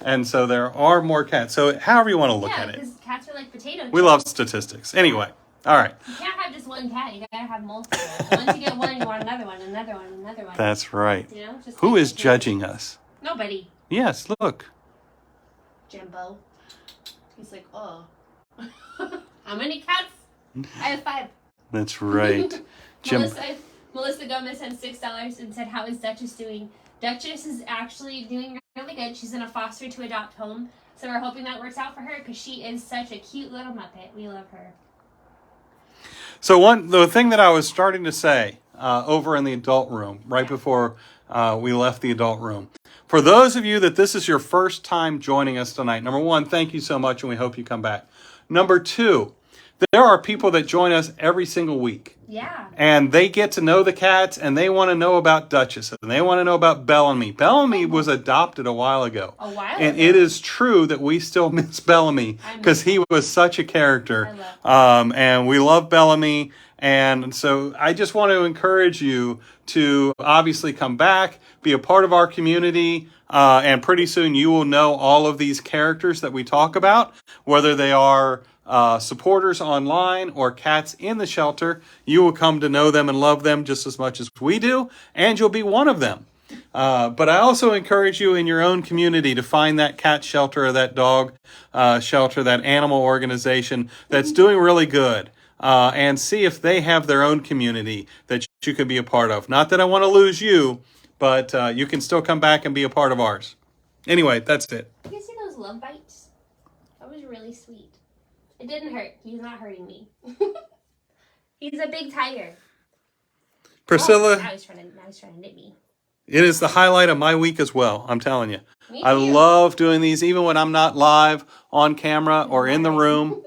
And so there are more cats. So however you want to look at it. Yeah, because cats are like potato chips. We love statistics. Anyway, all right. You can't have just one cat. You gotta have multiple. Once you get one, you want another one, another one, another one. That's right. You know, just Who like is judging us? Nobody. Yes, look. Jimbo. He's like, oh. How many cats? I have 5. That's right. Melissa Gomez sent $6 and said, how is Duchess doing? Duchess is actually doing really good. She's in a foster to adopt home. So we're hoping that works out for her because she is such a cute little Muppet. We love her. So the thing that I was starting to say over in the adult room, right before we left the adult room, for those of you that this is your first time joining us tonight, number 1, thank you so much and we hope you come back. Number 2, there are people that join us every single week. Yeah. And they get to know the cats and they want to know about Duchess and they want to know about Bellamy. Bellamy was adopted a while ago. A while and ago. it is true that we still miss Bellamy because he was such a character. And we love Bellamy. And so I just want to encourage you to obviously come back, be a part of our community. And pretty soon you will know all of these characters that we talk about, whether they are supporters online or cats in the shelter. You will come to know them and love them just as much as we do, and you'll be one of them. But I also encourage you in your own community to find that cat shelter or that dog shelter, that animal organization that's doing really good, and see if they have their own community that you can be a part of. Not that I want to lose you, but you can still come back and be a part of ours. Anyway, that's it. You see those love bites? That was really sweet. It didn't hurt. He's not hurting me. He's a big tiger. Priscilla. Now he's trying to nip me. It is the highlight of my week as well. I'm telling you. Me I too. love doing these, even when I'm not live on camera or in the room.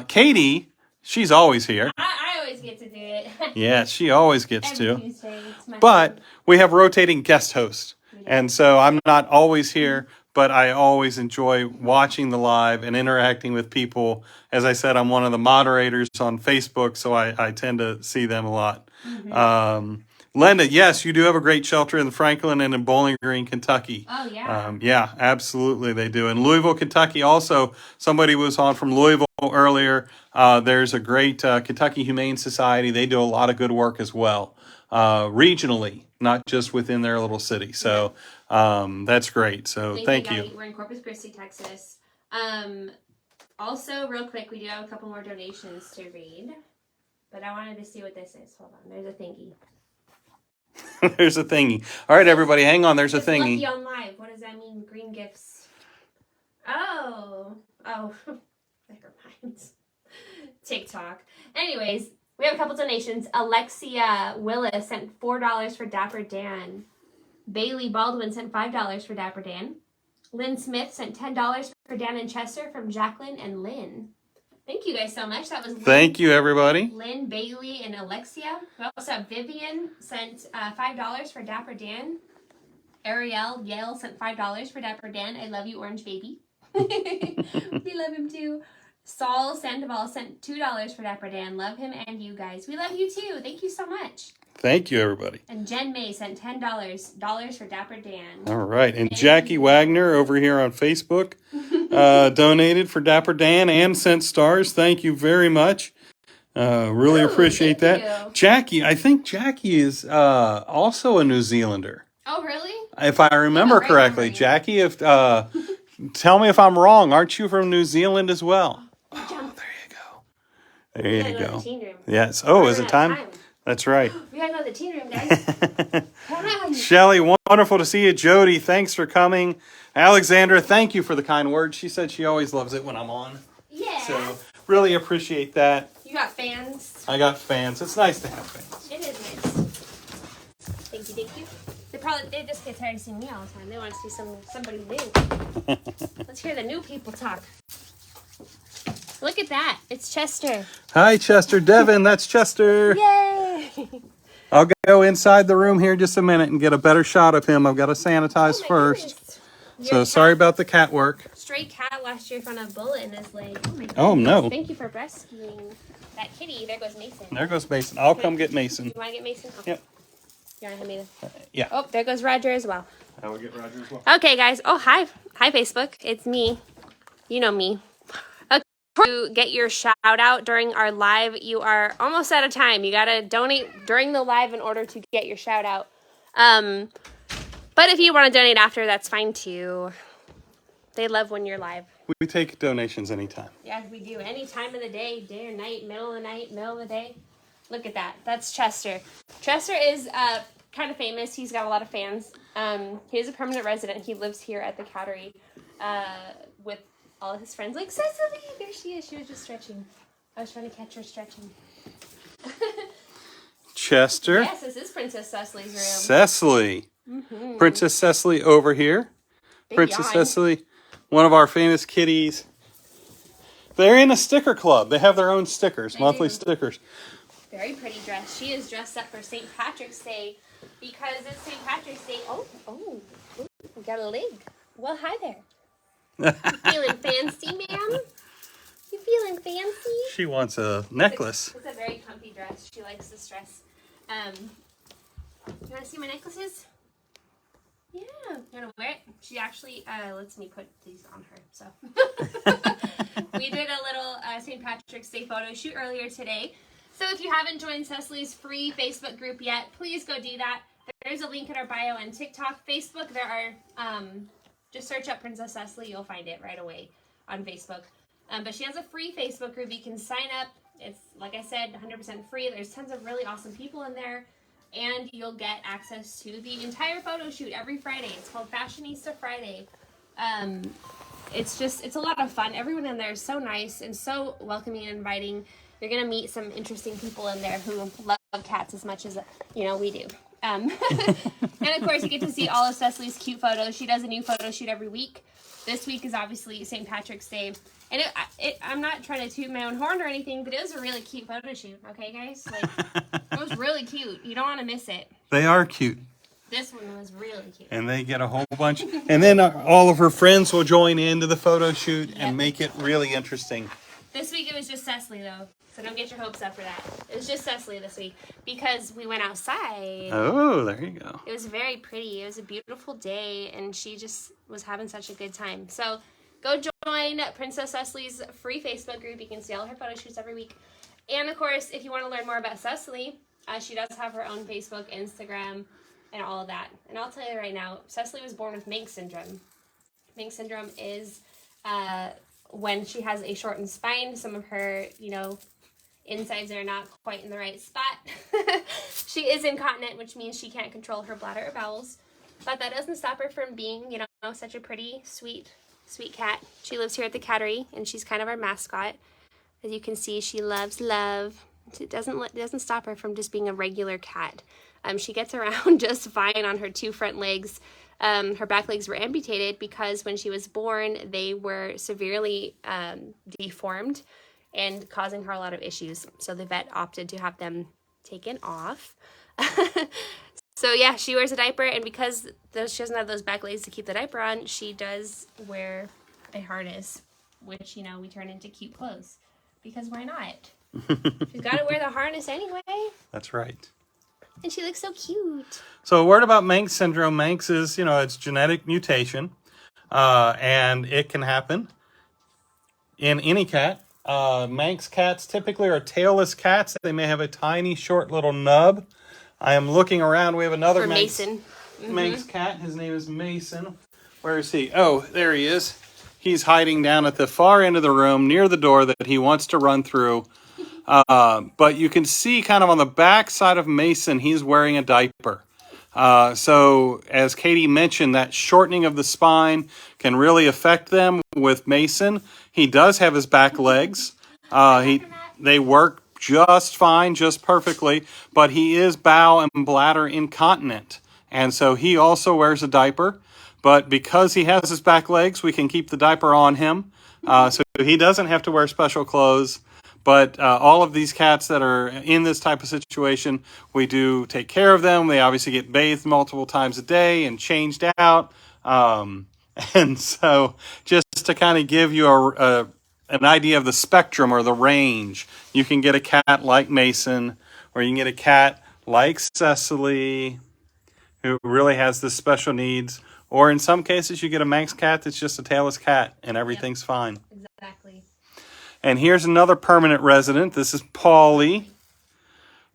Katie, she's always here. I always get to do it. Yeah, she always gets Every to. Tuesday, it's my But turn. we have rotating guest hosts. And so I'm not always here, but I always enjoy watching the live and interacting with people. As I said, I'm one of the moderators on Facebook, so I tend to see them a lot. Linda, yes, you do have a great shelter in Franklin and in Bowling Green, Kentucky. Oh, yeah. Yeah, absolutely they do. In Louisville, Kentucky also, somebody was on from Louisville earlier. There's a great Kentucky Humane Society. They do a lot of good work as well, regionally, not just within their little city. So that's great. So thank you. We're in Corpus Christi, Texas. Also, real quick, we do have a couple more donations to read. But I wanted to see what this is. Hold on. There's a thingy. There's a thingy. All right, everybody, hang on. There's a thingy. Lucky on live. What does that mean? Green gifts. Oh. Never mind. TikTok. Anyways, we have a couple donations. Alexia Willis sent $4 for Dapper Dan. Bailey Baldwin sent $5 for Dapper Dan. Lynn Smith sent $10 for Dan and Chester from Jacqueline and Lynn. Thank you guys so much. That was Lynn. Thank you, everybody. Lynn, Bailey, and Alexia. We also have Vivian sent $5 for Dapper Dan. Ariel Yale sent $5 for Dapper Dan. I love you, Orange Baby. We love him too. Saul Sandoval sent $2 for Dapper Dan. Love him and you guys. We love you too. Thank you so much. Thank you, everybody. And Jen May sent $10 for Dapper Dan. All right. And Jackie Wagner over here on Facebook donated for Dapper Dan and sent stars. Thank you very much. Really appreciate that. You. Jackie, I think Jackie is also a New Zealander. Oh, really? If I remember Right correctly. memory. Jackie, if tell me if I'm wrong. Aren't you from New Zealand as well? Oh, there you go. There you We gotta go to go. the teen room. Yes. Oh, is We're it out of time? That's right. We gotta go to the teen room, guys. Come on. Shelly, wonderful to see you. Jody, thanks for coming. Alexandra, thank you for the kind words. She said she always loves it when I'm on. Yeah. So, really appreciate that. You got fans. I got fans. It's nice to have fans. It is nice. Thank you. They just get tired of seeing me all the time. They want to see somebody new. Let's hear the new people talk. Look at that. It's Chester. Hi, Chester. Devin, that's Chester. Yay! I'll go inside the room here just a minute and get a better shot of him. I've got to sanitize first. Goodness. So sorry about the cat work. Stray cat last year found a bullet in his leg. Oh my God. Oh no. Thank you for rescuing that kitty. There goes Mason. There goes Mason. I'll come get Mason. You want to get Mason? Oh. Yep. You want to hand me the... Yeah. Oh, there goes Roger as well. I will get Roger as well. Okay, guys. Oh, hi. Hi, Facebook. It's me. You know me. Okay. To get your shout out during our live, you are almost out of time. You got to donate during the live in order to get your shout out. But if you want to donate after, that's fine too. They love when you're live. We take donations anytime. Yes, we do. Any time of the day or night, middle of the night, middle of the day. Look at that. That's Chester. Chester is kind of famous. He's got a lot of fans. He is a permanent resident. He lives here at the Cattery with all of his friends. Like Cecily, there she is. She was just stretching. I was trying to catch her stretching. Chester. Yes, this is Princess Cecily's room. Cecily. Mm-hmm. Princess Cecily over here. Big Princess yawn. Cecily, one of our famous kitties. They're in a sticker club. They have their own stickers, monthly stickers. Very pretty dress. She is dressed up for St. Patrick's Day because it's St. Patrick's Day. Oh, we got a leg. Well, hi there. You feeling fancy, ma'am? You feeling fancy? She wants a necklace. It's a very comfy dress. She likes this dress. You want to see my necklaces? Yeah. You want to wear it? She actually lets me put these on her. So we did a little St. Patrick's Day photo shoot earlier today. So if you haven't joined Cecily's free Facebook group yet, please go do that. There's a link in our bio and TikTok. Facebook, there are, just search up Princess Cecily. You'll find it right away on Facebook. But she has a free Facebook group. You can sign up. It's, like I said, 100% free. There's tons of really awesome people in there. And you'll get access to the entire photo shoot every Friday. It's called Fashionista Friday. It's a lot of fun. Everyone in there is so nice and so welcoming and inviting. You're going to meet some interesting people in there who love cats as much as, we do. And of course, you get to see all of Cecily's cute photos. She does a new photo shoot every week. This week is obviously St. Patrick's Day. And I'm not trying to toot my own horn or anything, but it was a really cute photo shoot. Okay, guys? It was really cute. You don't want to miss it. They are cute. This one was really cute. And they get a whole bunch. And then all of her friends will join into the photo shoot and make it really interesting. This week it was just Cecily, though. So don't get your hopes up for that. It was just Cecily this week because we went outside. Oh, there you go. It was very pretty. It was a beautiful day, and she just was having such a good time. So go join Princess Cecily's free Facebook group. You can see all her photo shoots every week. And, of course, if you want to learn more about Cecily, she does have her own Facebook, Instagram, and all of that. And I'll tell you right now, Cecily was born with Manx syndrome. Manx syndrome is when she has a shortened spine. Some of her, insides are not quite in the right spot. She is incontinent, which means she can't control her bladder or bowels. But that doesn't stop her from being, such a pretty, sweet cat. She lives here at the Cattery, and she's kind of our mascot. As you can see, she loves love. It doesn't stop her from just being a regular cat. She gets around just fine on her two front legs. Her back legs were amputated because when she was born, they were severely deformed and causing her a lot of issues. So the vet opted to have them taken off. So yeah, she wears a diaper, and because she doesn't have those back legs to keep the diaper on, she does wear a harness, which, we turn into cute clothes. Because why not? She's got to wear the harness anyway. That's right. And she looks so cute. So a word about Manx syndrome. Manx is, it's genetic mutation, and it can happen in any cat. Manx cats typically are tailless cats. They may have a tiny, short little nub. I am looking around. We have another Mason. Manx cat. His name is Mason. Where is he? Oh, there he is. He's hiding down at the far end of the room near the door that he wants to run through. But you can see kind of on the back side of Mason, he's wearing a diaper. So as Katie mentioned, that shortening of the spine can really affect them with Mason. He does have his back legs. They work just fine, just perfectly, but he is bowel and bladder incontinent. And so he also wears a diaper. But because he has his back legs, we can keep the diaper on him. So he doesn't have to wear special clothes. But all of these cats that are in this type of situation, we do take care of them. They obviously get bathed multiple times a day and changed out. And so just to kind of give you an idea of the spectrum or the range, you can get a cat like Mason, or you can get a cat like Cecily, who really has this special needs. Or in some cases, you get a Manx cat that's just a tailless cat and everything's fine. Exactly. And here's another permanent resident. This is Polly.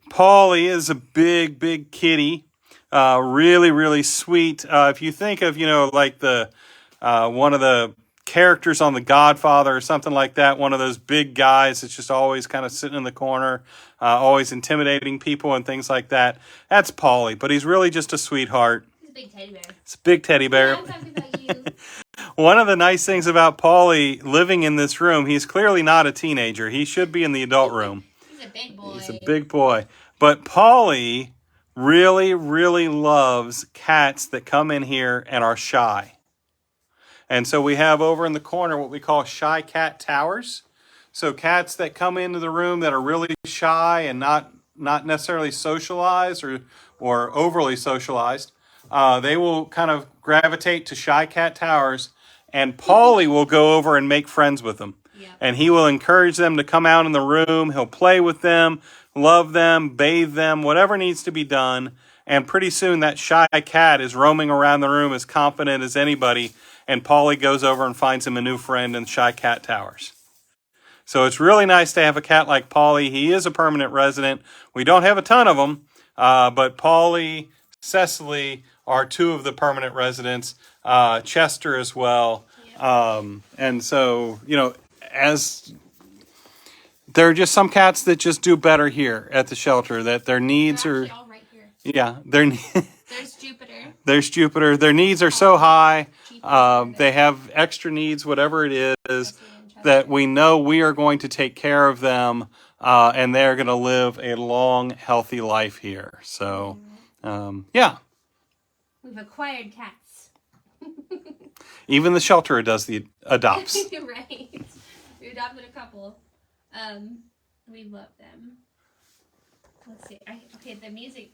Polly is a big, big kitty. Really, really sweet. If you think of, like the one of the characters on The Godfather or something like that, one of those big guys that's just always kind of sitting in the corner, always intimidating people and things like that. That's Polly, but he's really just a sweetheart. He's a big teddy bear. It's a big teddy bear. Yeah, I'm talking about you. One of the nice things about Polly living in this room, he's clearly not a teenager. He should be in the adult room. He's a big boy. He's a big boy. But Polly really, really loves cats that come in here and are shy. And so we have over in the corner what we call shy cat towers. So cats that come into the room that are really shy and not necessarily socialized or overly socialized, they will kind of gravitate to shy cat towers, and Polly will go over and make friends with them. Yeah. And he will encourage them to come out in the room. He'll play with them, love them, bathe them, whatever needs to be done. And pretty soon that shy cat is roaming around the room as confident as anybody, and Polly goes over and finds him a new friend in shy cat towers. So it's really nice to have a cat like Polly. He is a permanent resident. We don't have a ton of them, but Polly, Cecily are two of the permanent residents, Chester as well. Yeah. And so, as there are just some cats that just do better here at the shelter, that their needs They're are, actually all right here. yeah, There's Jupiter. there's Jupiter. Their needs are so high. They have extra needs, whatever it is, that we know we are going to take care of them, and they're going to live a long, healthy life here. So, yeah. We've acquired cats. Even the shelter adopts. Right. We adopted a couple. We love them. Let's see. Okay, the music,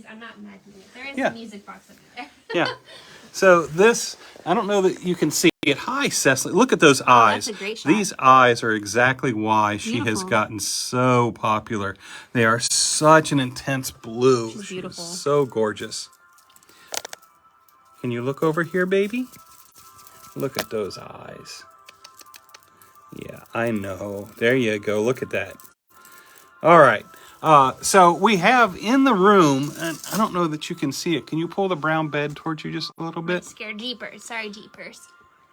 I'm not imagining it. There is a music box under there. Yeah. So this, I don't know that you can see it. Hi, Cecily. Look at those eyes. That's a great shot. These eyes are exactly why she has Beautiful. gotten so popular. They are such an intense blue. She's beautiful. She's so gorgeous. Can you look over here, baby? Look at those eyes. Yeah, I know. There you go. Look at that. All right. So we have in the room, and I don't know that you can see it. Can you pull the brown bed towards you just a little bit? Scared Jeepers. Sorry, Jeepers.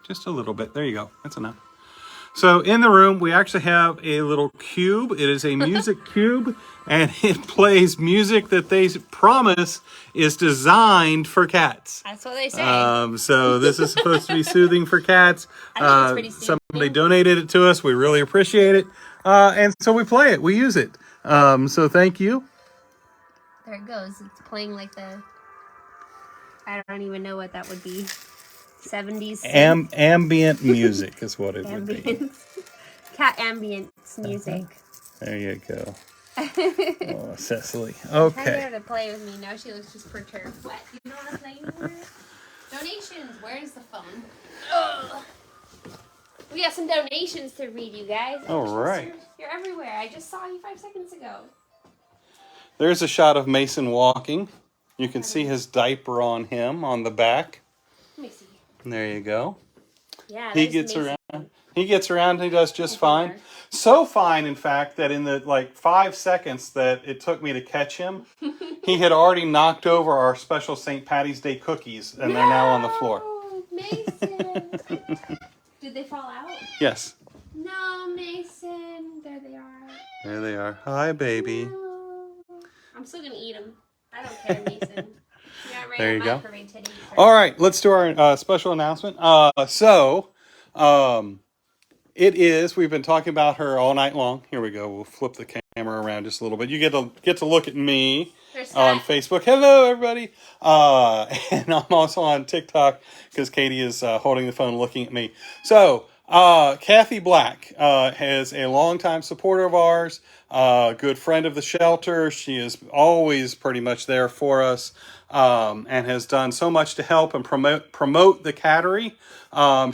Just a little bit. There you go. That's enough. So in the room, we actually have a little cube. It is a music cube, and it plays music that they promise is designed for cats. That's what they say. So this is supposed to be soothing for cats. I think it's pretty soothing. Somebody donated it to us. We really appreciate it. And so we play it. We use it. So thank you. There it goes. It's playing like I don't even know what that would be. 70s. Ambient music is what it would be. Cat ambience music. There you go. Oh, Cecily. I Okay. her to play with me. Now she looks just perturbed. What? You don't want to play anymore? Donations. Where's the phone? Ugh. We got some donations to read, you guys. All right. You're everywhere. I just saw you 5 seconds ago. There's a shot of Mason walking. You can see his diaper on him on the back. Let me see. There you go. Yeah, He gets around. He gets around. He does just fine. So fine, in fact, that in the 5 seconds that it took me to catch him, he had already knocked over our special St. Patty's Day cookies, and they're now on the floor. Mason. Did they fall out? Yes. No, Mason. There they are. There they are. Hi, baby. No. I'm still gonna eat them. I don't care, Mason. There you go. Teddy. All right, let's do our special announcement. It is. We've been talking about her all night long. Here we go. We'll flip the camera around just a little bit. You get to look at me on Facebook. Hello, everybody. And I'm also on TikTok because Katie is holding the phone looking at me. So, Kathy Black is a longtime supporter of ours. good friend of the shelter. She is always pretty much there for us, and has done so much to help and promote the Cattery.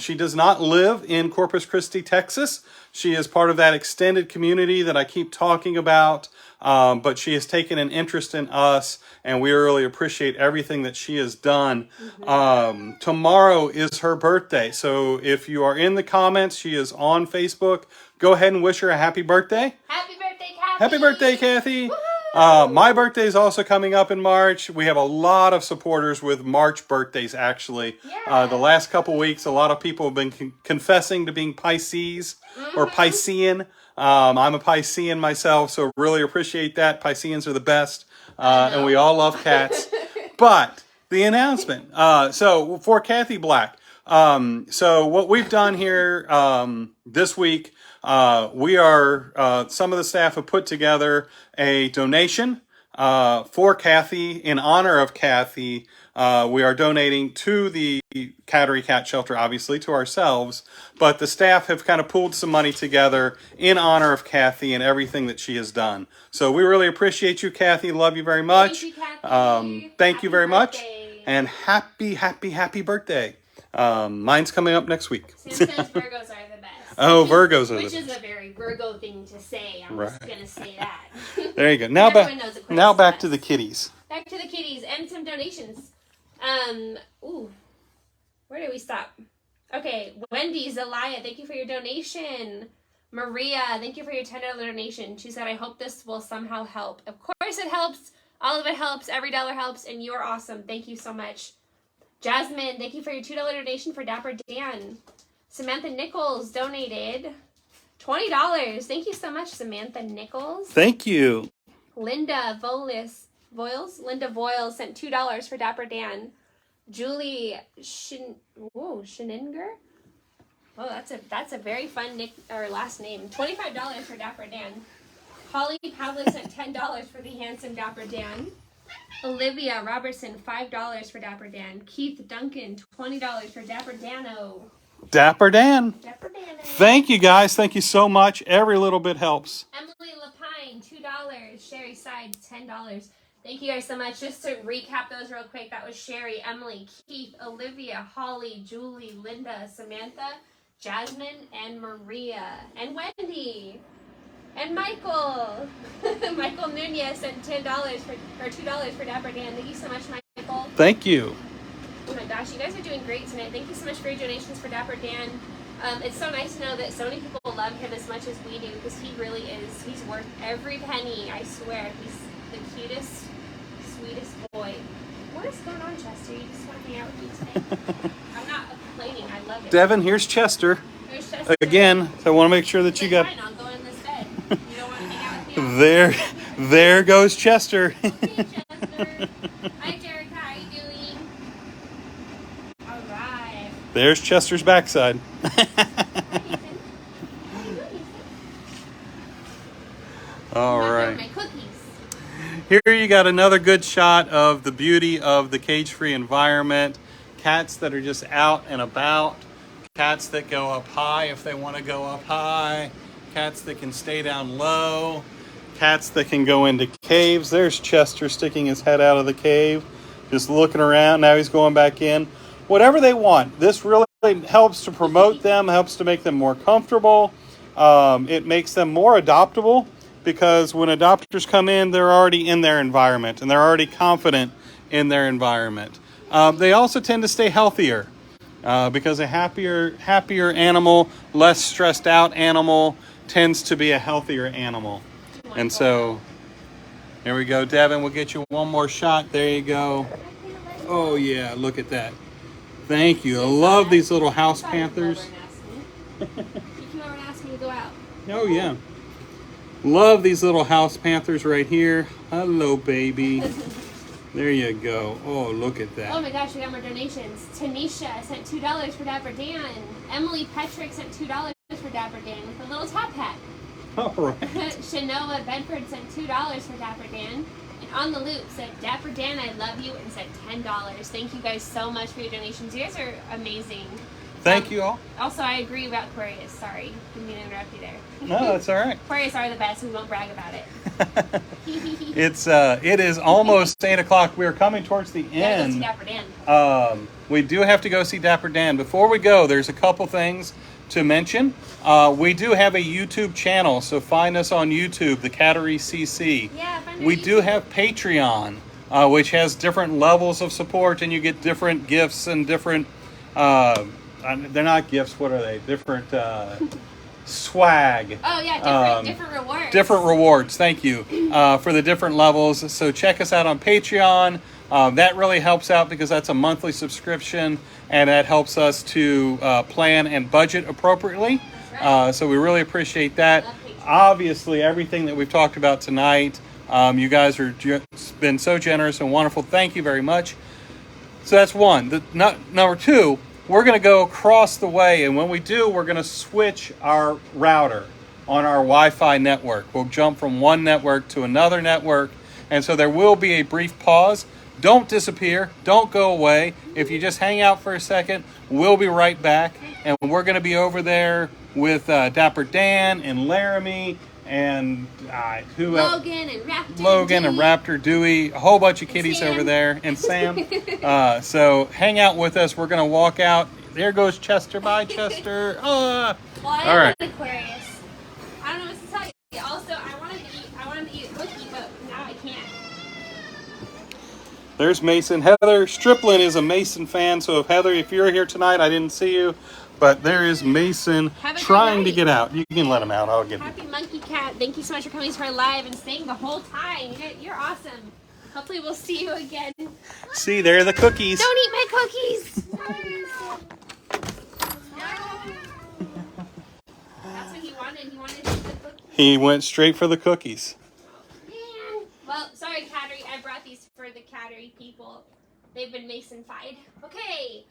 She does not live in Corpus Christi, Texas. She is part of that extended community that I keep talking about. But she has taken an interest in us, and we really appreciate everything that she has done. Tomorrow is her birthday, so if you are in the comments, she is on Facebook. Go ahead and wish her a happy birthday. Happy birthday, Kathy! Happy birthday, Kathy! Woohoo! My birthday is also coming up in March. We have a lot of supporters with March birthdays, actually. Yeah. The last couple weeks, a lot of people have been confessing to being Pisces or Piscean. I'm a Piscean myself, so really appreciate that. Pisceans are the best, and we all love cats. But the announcement. So for Kathy Black, so what we've done here this week, we are, some of the staff have put together a donation for Kathy, in honor of Kathy. We are donating to the Cattery Cat Shelter, obviously, to ourselves, but the staff have kind of pulled some money together in honor of Kathy and everything that she has done. So we really appreciate you, Kathy. Love you very much. Thank you, Kathy. Thank you very much. Birthday. And happy birthday. Mine's coming up next week. Sam says Virgos are the best. Oh, Virgos are the Which best. is a very Virgo thing to say. I'm just going to say that. There you go. Now back to the kitties. Back to the kitties and some donations. Where did we stop? Okay, Wendy, Zelaya, thank you for your donation. Maria, thank you for your $10 donation. She said, I hope this will somehow help. Of course it helps. All of it helps. Every dollar helps, and you are awesome. Thank you so much. Jasmine, thank you for your $2 donation for Dapper Dan. Samantha Nichols donated $20. Thank you so much, Samantha Nichols. Thank you. Linda Linda Voiles sent $2 for Dapper Dan. Julie Scheninger. Oh, that's a very fun last name. $25 for Dapper Dan. Holly Pavlik sent $10 for the handsome Dapper Dan. Olivia Robertson, $5 for Dapper Dan. Keith Duncan, $20 for Dapper Dano. Dapper Dan. Dapper Dano. Thank you, guys. Thank you so much. Every little bit helps. Emily Lapine, $2. Sherry Side, $10. Thank you guys so much. Just to recap those real quick, that was Sherry, Emily, Keith, Olivia, Holly, Julie, Linda, Samantha, Jasmine, and Maria, and Wendy, and Michael. Michael Nunez sent $2 for Dapper Dan. Thank you so much, Michael. Thank you. Oh my gosh, you guys are doing great tonight. Thank you so much for your donations for Dapper Dan. It's so nice to know that so many people love him as much as we do, because he really is. He's worth every penny, I swear. He's the cutest, sweetest boy. What is going on, Chester? You just want to hang out with me today? I'm not complaining. I love it. Devin, here's Chester. There's Chester. Again, so I want to make sure that you got... Fine, I'll go in this bed. You don't want to hang out with me? There goes Chester. Okay, Chester. Hi, Jerica. How are you doing? All right. There's Chester's backside. Hi, Ethan. How you doing, Ethan? All I'm right. my cookies. Here you got another good shot of the beauty of the cage-free environment. Cats that are just out and about. Cats that go up high if they want to go up high. Cats that can stay down low. Cats that can go into caves. There's Chester sticking his head out of the cave, just looking around. Now he's going back in. Whatever they want. This really helps to promote them, helps to make them more comfortable. It makes them more adoptable, because when adopters come in, they're already in their environment and they're already confident in their environment. They also tend to stay healthier, because a happier animal, less stressed out animal tends to be a healthier animal. And so, here we go. Devin, we'll get you one more shot. There you go. Oh yeah, look at that. Thank you. I love these little house panthers. You came over and asked me to go out. Oh yeah. Love these little house panthers right here. Hello, baby. There you go. Oh, look at that. Oh my gosh, we got more donations. Tanisha sent $2 for Dapper Dan. Emily Petrick sent $2 for Dapper Dan with a little top hat. All right. Shanoa Bedford sent $2 for Dapper Dan. And On the Loop said, Dapper Dan, I love you, and said $10. Thank you guys so much for your donations. You guys are amazing. thank you all. Also, I agree about Aquarius. Sorry, didn't mean to interrupt you there. No, that's all right. Aquarius are the best. We won't brag about it. It is almost 8 o'clock. We are coming towards the end. Go see Dapper Dan. We do have to go see Dapper Dan. Before we go, there's a couple things to mention. We do have a YouTube channel, so find us on YouTube, the Cattery CC. Yeah, find We our do YouTube. have Patreon, which has different levels of support, and you get different gifts and different. They're not gifts. What are they? Different swag. Oh yeah, different rewards. Different rewards. Thank you for the different levels. So check us out on Patreon. That really helps out because that's a monthly subscription, and that helps us to plan and budget appropriately. Right. So we really appreciate that. Obviously, everything that we've talked about tonight, you guys are been so generous and wonderful. Thank you very much. So that's one. Number two, we're going to go across the way, and when we do, we're going to switch our router on our Wi-Fi network. We'll jump from one network to another network, and so there will be a brief pause. Don't disappear. Don't go away. If you just hang out for a second, we'll be right back, and we're going to be over there with Dapper Dan and Laramie and who else? Logan and Raptor Dewey, a whole bunch of kitties Sam. over there, and Sam. So hang out with us. We're going to walk out. There goes Chester. Bye, Chester. Well, I All right. am an Aquarius. I don't know what to tell you. Also, I wanted to eat a cookie, but now I can't. There's Mason. Heather Striplin is a Mason fan, so if you're here tonight, I didn't see you, but there is Mason Have a good trying to night. get out. You can let him out. I'll get him. Happy Monkey Cat. Thank you so much for coming to our live and staying the whole time. You're awesome. Hopefully we'll see you again. See, there are the cookies. Don't eat my cookies. That's what he wanted. He wanted to eat the cookies. He went straight for the cookies. Man. Well, sorry, Cattery. I brought these for the Cattery people. They've been Mason-fied. Okay.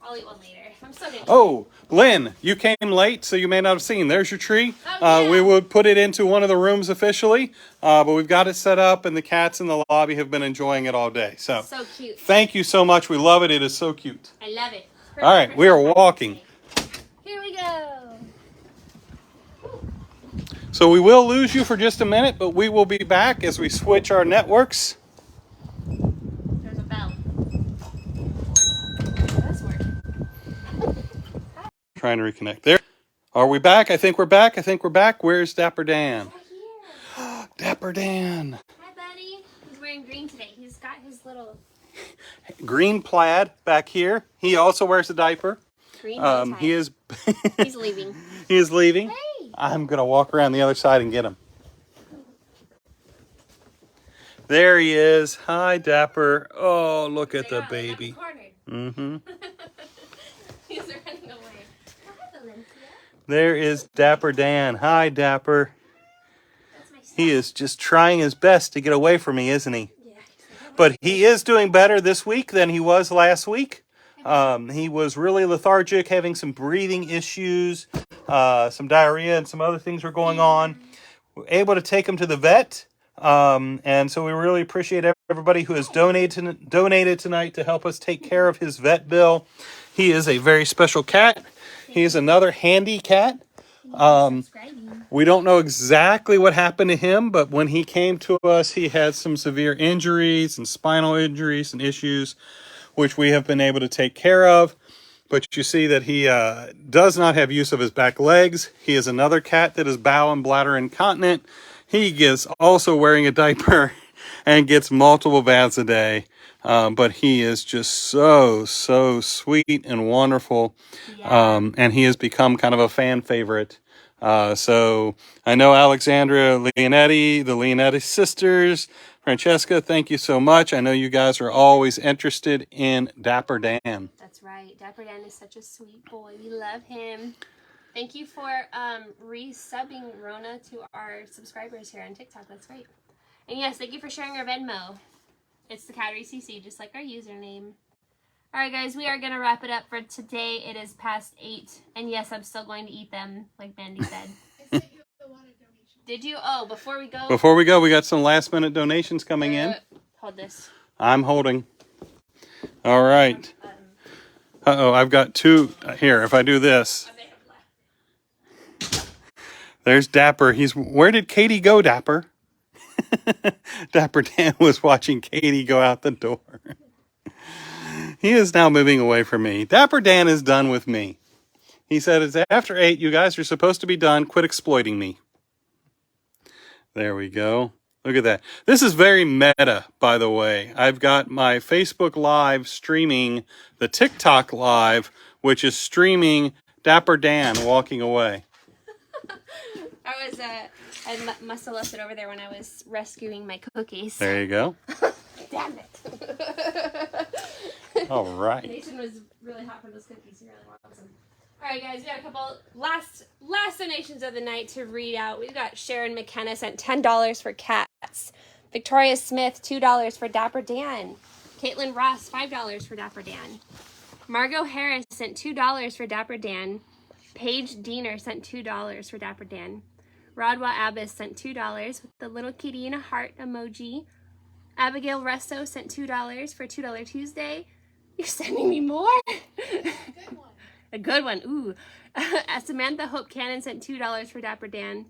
I'll eat one later. I'm so good. Oh, Lynn, you came late, so you may not have seen. There's your tree. Oh, yeah. We would put it into one of the rooms officially, but we've got it set up, and the cats in the lobby have been enjoying it all day. So cute. thank you so much. We love it. It is so cute. I love it. All right, we are walking. Here we go. So we will lose you for just a minute, but we will be back as we switch our networks. There's a bell. That's working. Trying to reconnect. There. Are we back? I think we're back. Where's Dapper Dan? Right here. Dapper Dan. Hi, buddy. He's wearing green today. He's got his little Green plaid back here. He also wears a diaper. green bow tie. He is He's leaving. he is leaving. Hey. I'm going to walk around the other side and get him. There he is. Hi, Dapper. Oh, look at the baby. Mm-hmm. He's running away. Hi, Valencia. There is Dapper Dan. Hi, Dapper. That's my son. He is just trying his best to get away from me, isn't he? Yeah. But he is doing better this week than he was last week. He was really lethargic, having some breathing issues, some diarrhea, and some other things were going on. We were able to take him to the vet, and so we really appreciate everybody who has donated tonight to help us take care of his vet bill. He is a very special cat. He is another handy cat. We don't know exactly what happened to him, but when he came to us, he had some severe injuries and spinal injuries and issues, which we have been able to take care of. But you see that he does not have use of his back legs. He is another cat that is bowel and bladder incontinent. He is also wearing a diaper and gets multiple baths a day. But he is just so sweet and wonderful. Yeah. And he has become kind of a fan favorite. So I know Alexandra Leonetti, the Leonetti sisters, Francesca, thank you so much. I know you guys are always interested in Dapper Dan. That's right. Dapper Dan is such a sweet boy. We love him. Thank you for resubbing Rona to our subscribers here on TikTok. That's great. And yes, thank you for sharing our Venmo. It's the Cattery CC, just like our username. All right, guys, we are going to wrap it up for today. It is past 8. And yes, I'm still going to eat them, like Mandy said. Did you? Oh, before we go. Before we go, we got some last minute donations coming in. Hold this. I'm holding. All right. Uh-oh, I've got two here. If I do this, there's Dapper. Where did Katie go, Dapper? Dapper Dan was watching Katie go out the door. He is now moving away from me. Dapper Dan is done with me. He said, it's after 8. You guys are supposed to be done. Quit exploiting me. There we go. Look at that. This is very meta, by the way. I've got my Facebook Live streaming the TikTok Live, which is streaming Dapper Dan walking away. I must have left it over there when I was rescuing my cookies. There you go. Damn it. All right. Nation was really hot for those cookies. He really wants them. All right, guys, we got a couple last donations of the night to read out. We've got Sharon McKenna sent $10 for cats. Victoria Smith, $2 for Dapper Dan. Caitlin Ross, $5 for Dapper Dan. Margot Harris sent $2 for Dapper Dan. Paige Diener sent $2 for Dapper Dan. Rodwa Abbas sent $2 with the little kitty and a heart emoji. Abigail Resto sent $2 for $2 Tuesday. You're sending me more? Good one. A good one. Ooh. Samantha Hope Cannon sent $2 for Dapper Dan.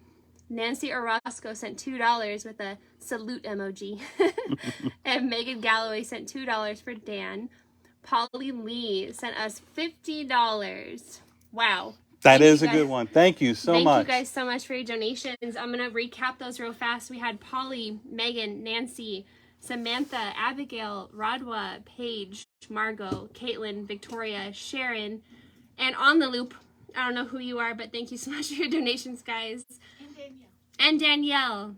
Nancy Orozco sent $2 with a salute emoji. And Megan Galloway sent $2 for Dan. Polly Lee sent us $50. Wow. That is a good one. Thank you so much. Thank you guys so much for your donations. I'm going to recap those real fast. We had Polly, Megan, Nancy, Samantha, Abigail, Rodwa, Paige, Margot, Caitlin, Victoria, Sharon, and on the loop, I don't know who you are, but thank you so much for your donations, guys. And Danielle.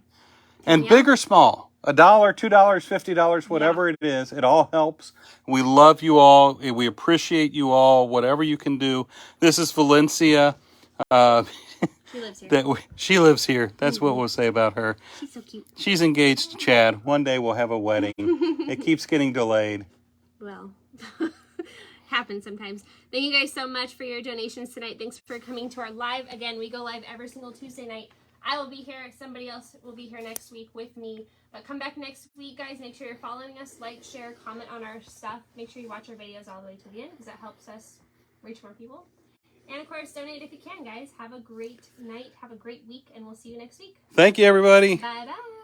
And big or small, $1, $2, $50, whatever it is, it all helps. We love you all. We appreciate you all, whatever you can do. This is Valencia. She lives here. She lives here. That's what we'll say about her. She's so cute. She's engaged to Chad. One day we'll have a wedding. It keeps getting delayed. Well, happens sometimes. Thank you guys so much for your donations tonight. Thanks for coming to our live. Again, we go live every single Tuesday night. I will be here. Somebody else will be here next week with me. But come back next week, guys. Make sure you're following us. Like, share, comment on our stuff. Make sure you watch our videos all the way to the end because that helps us reach more people. And, of course, donate if you can, guys. Have a great night. Have a great week, and we'll see you next week. Thank you, everybody. Bye-bye.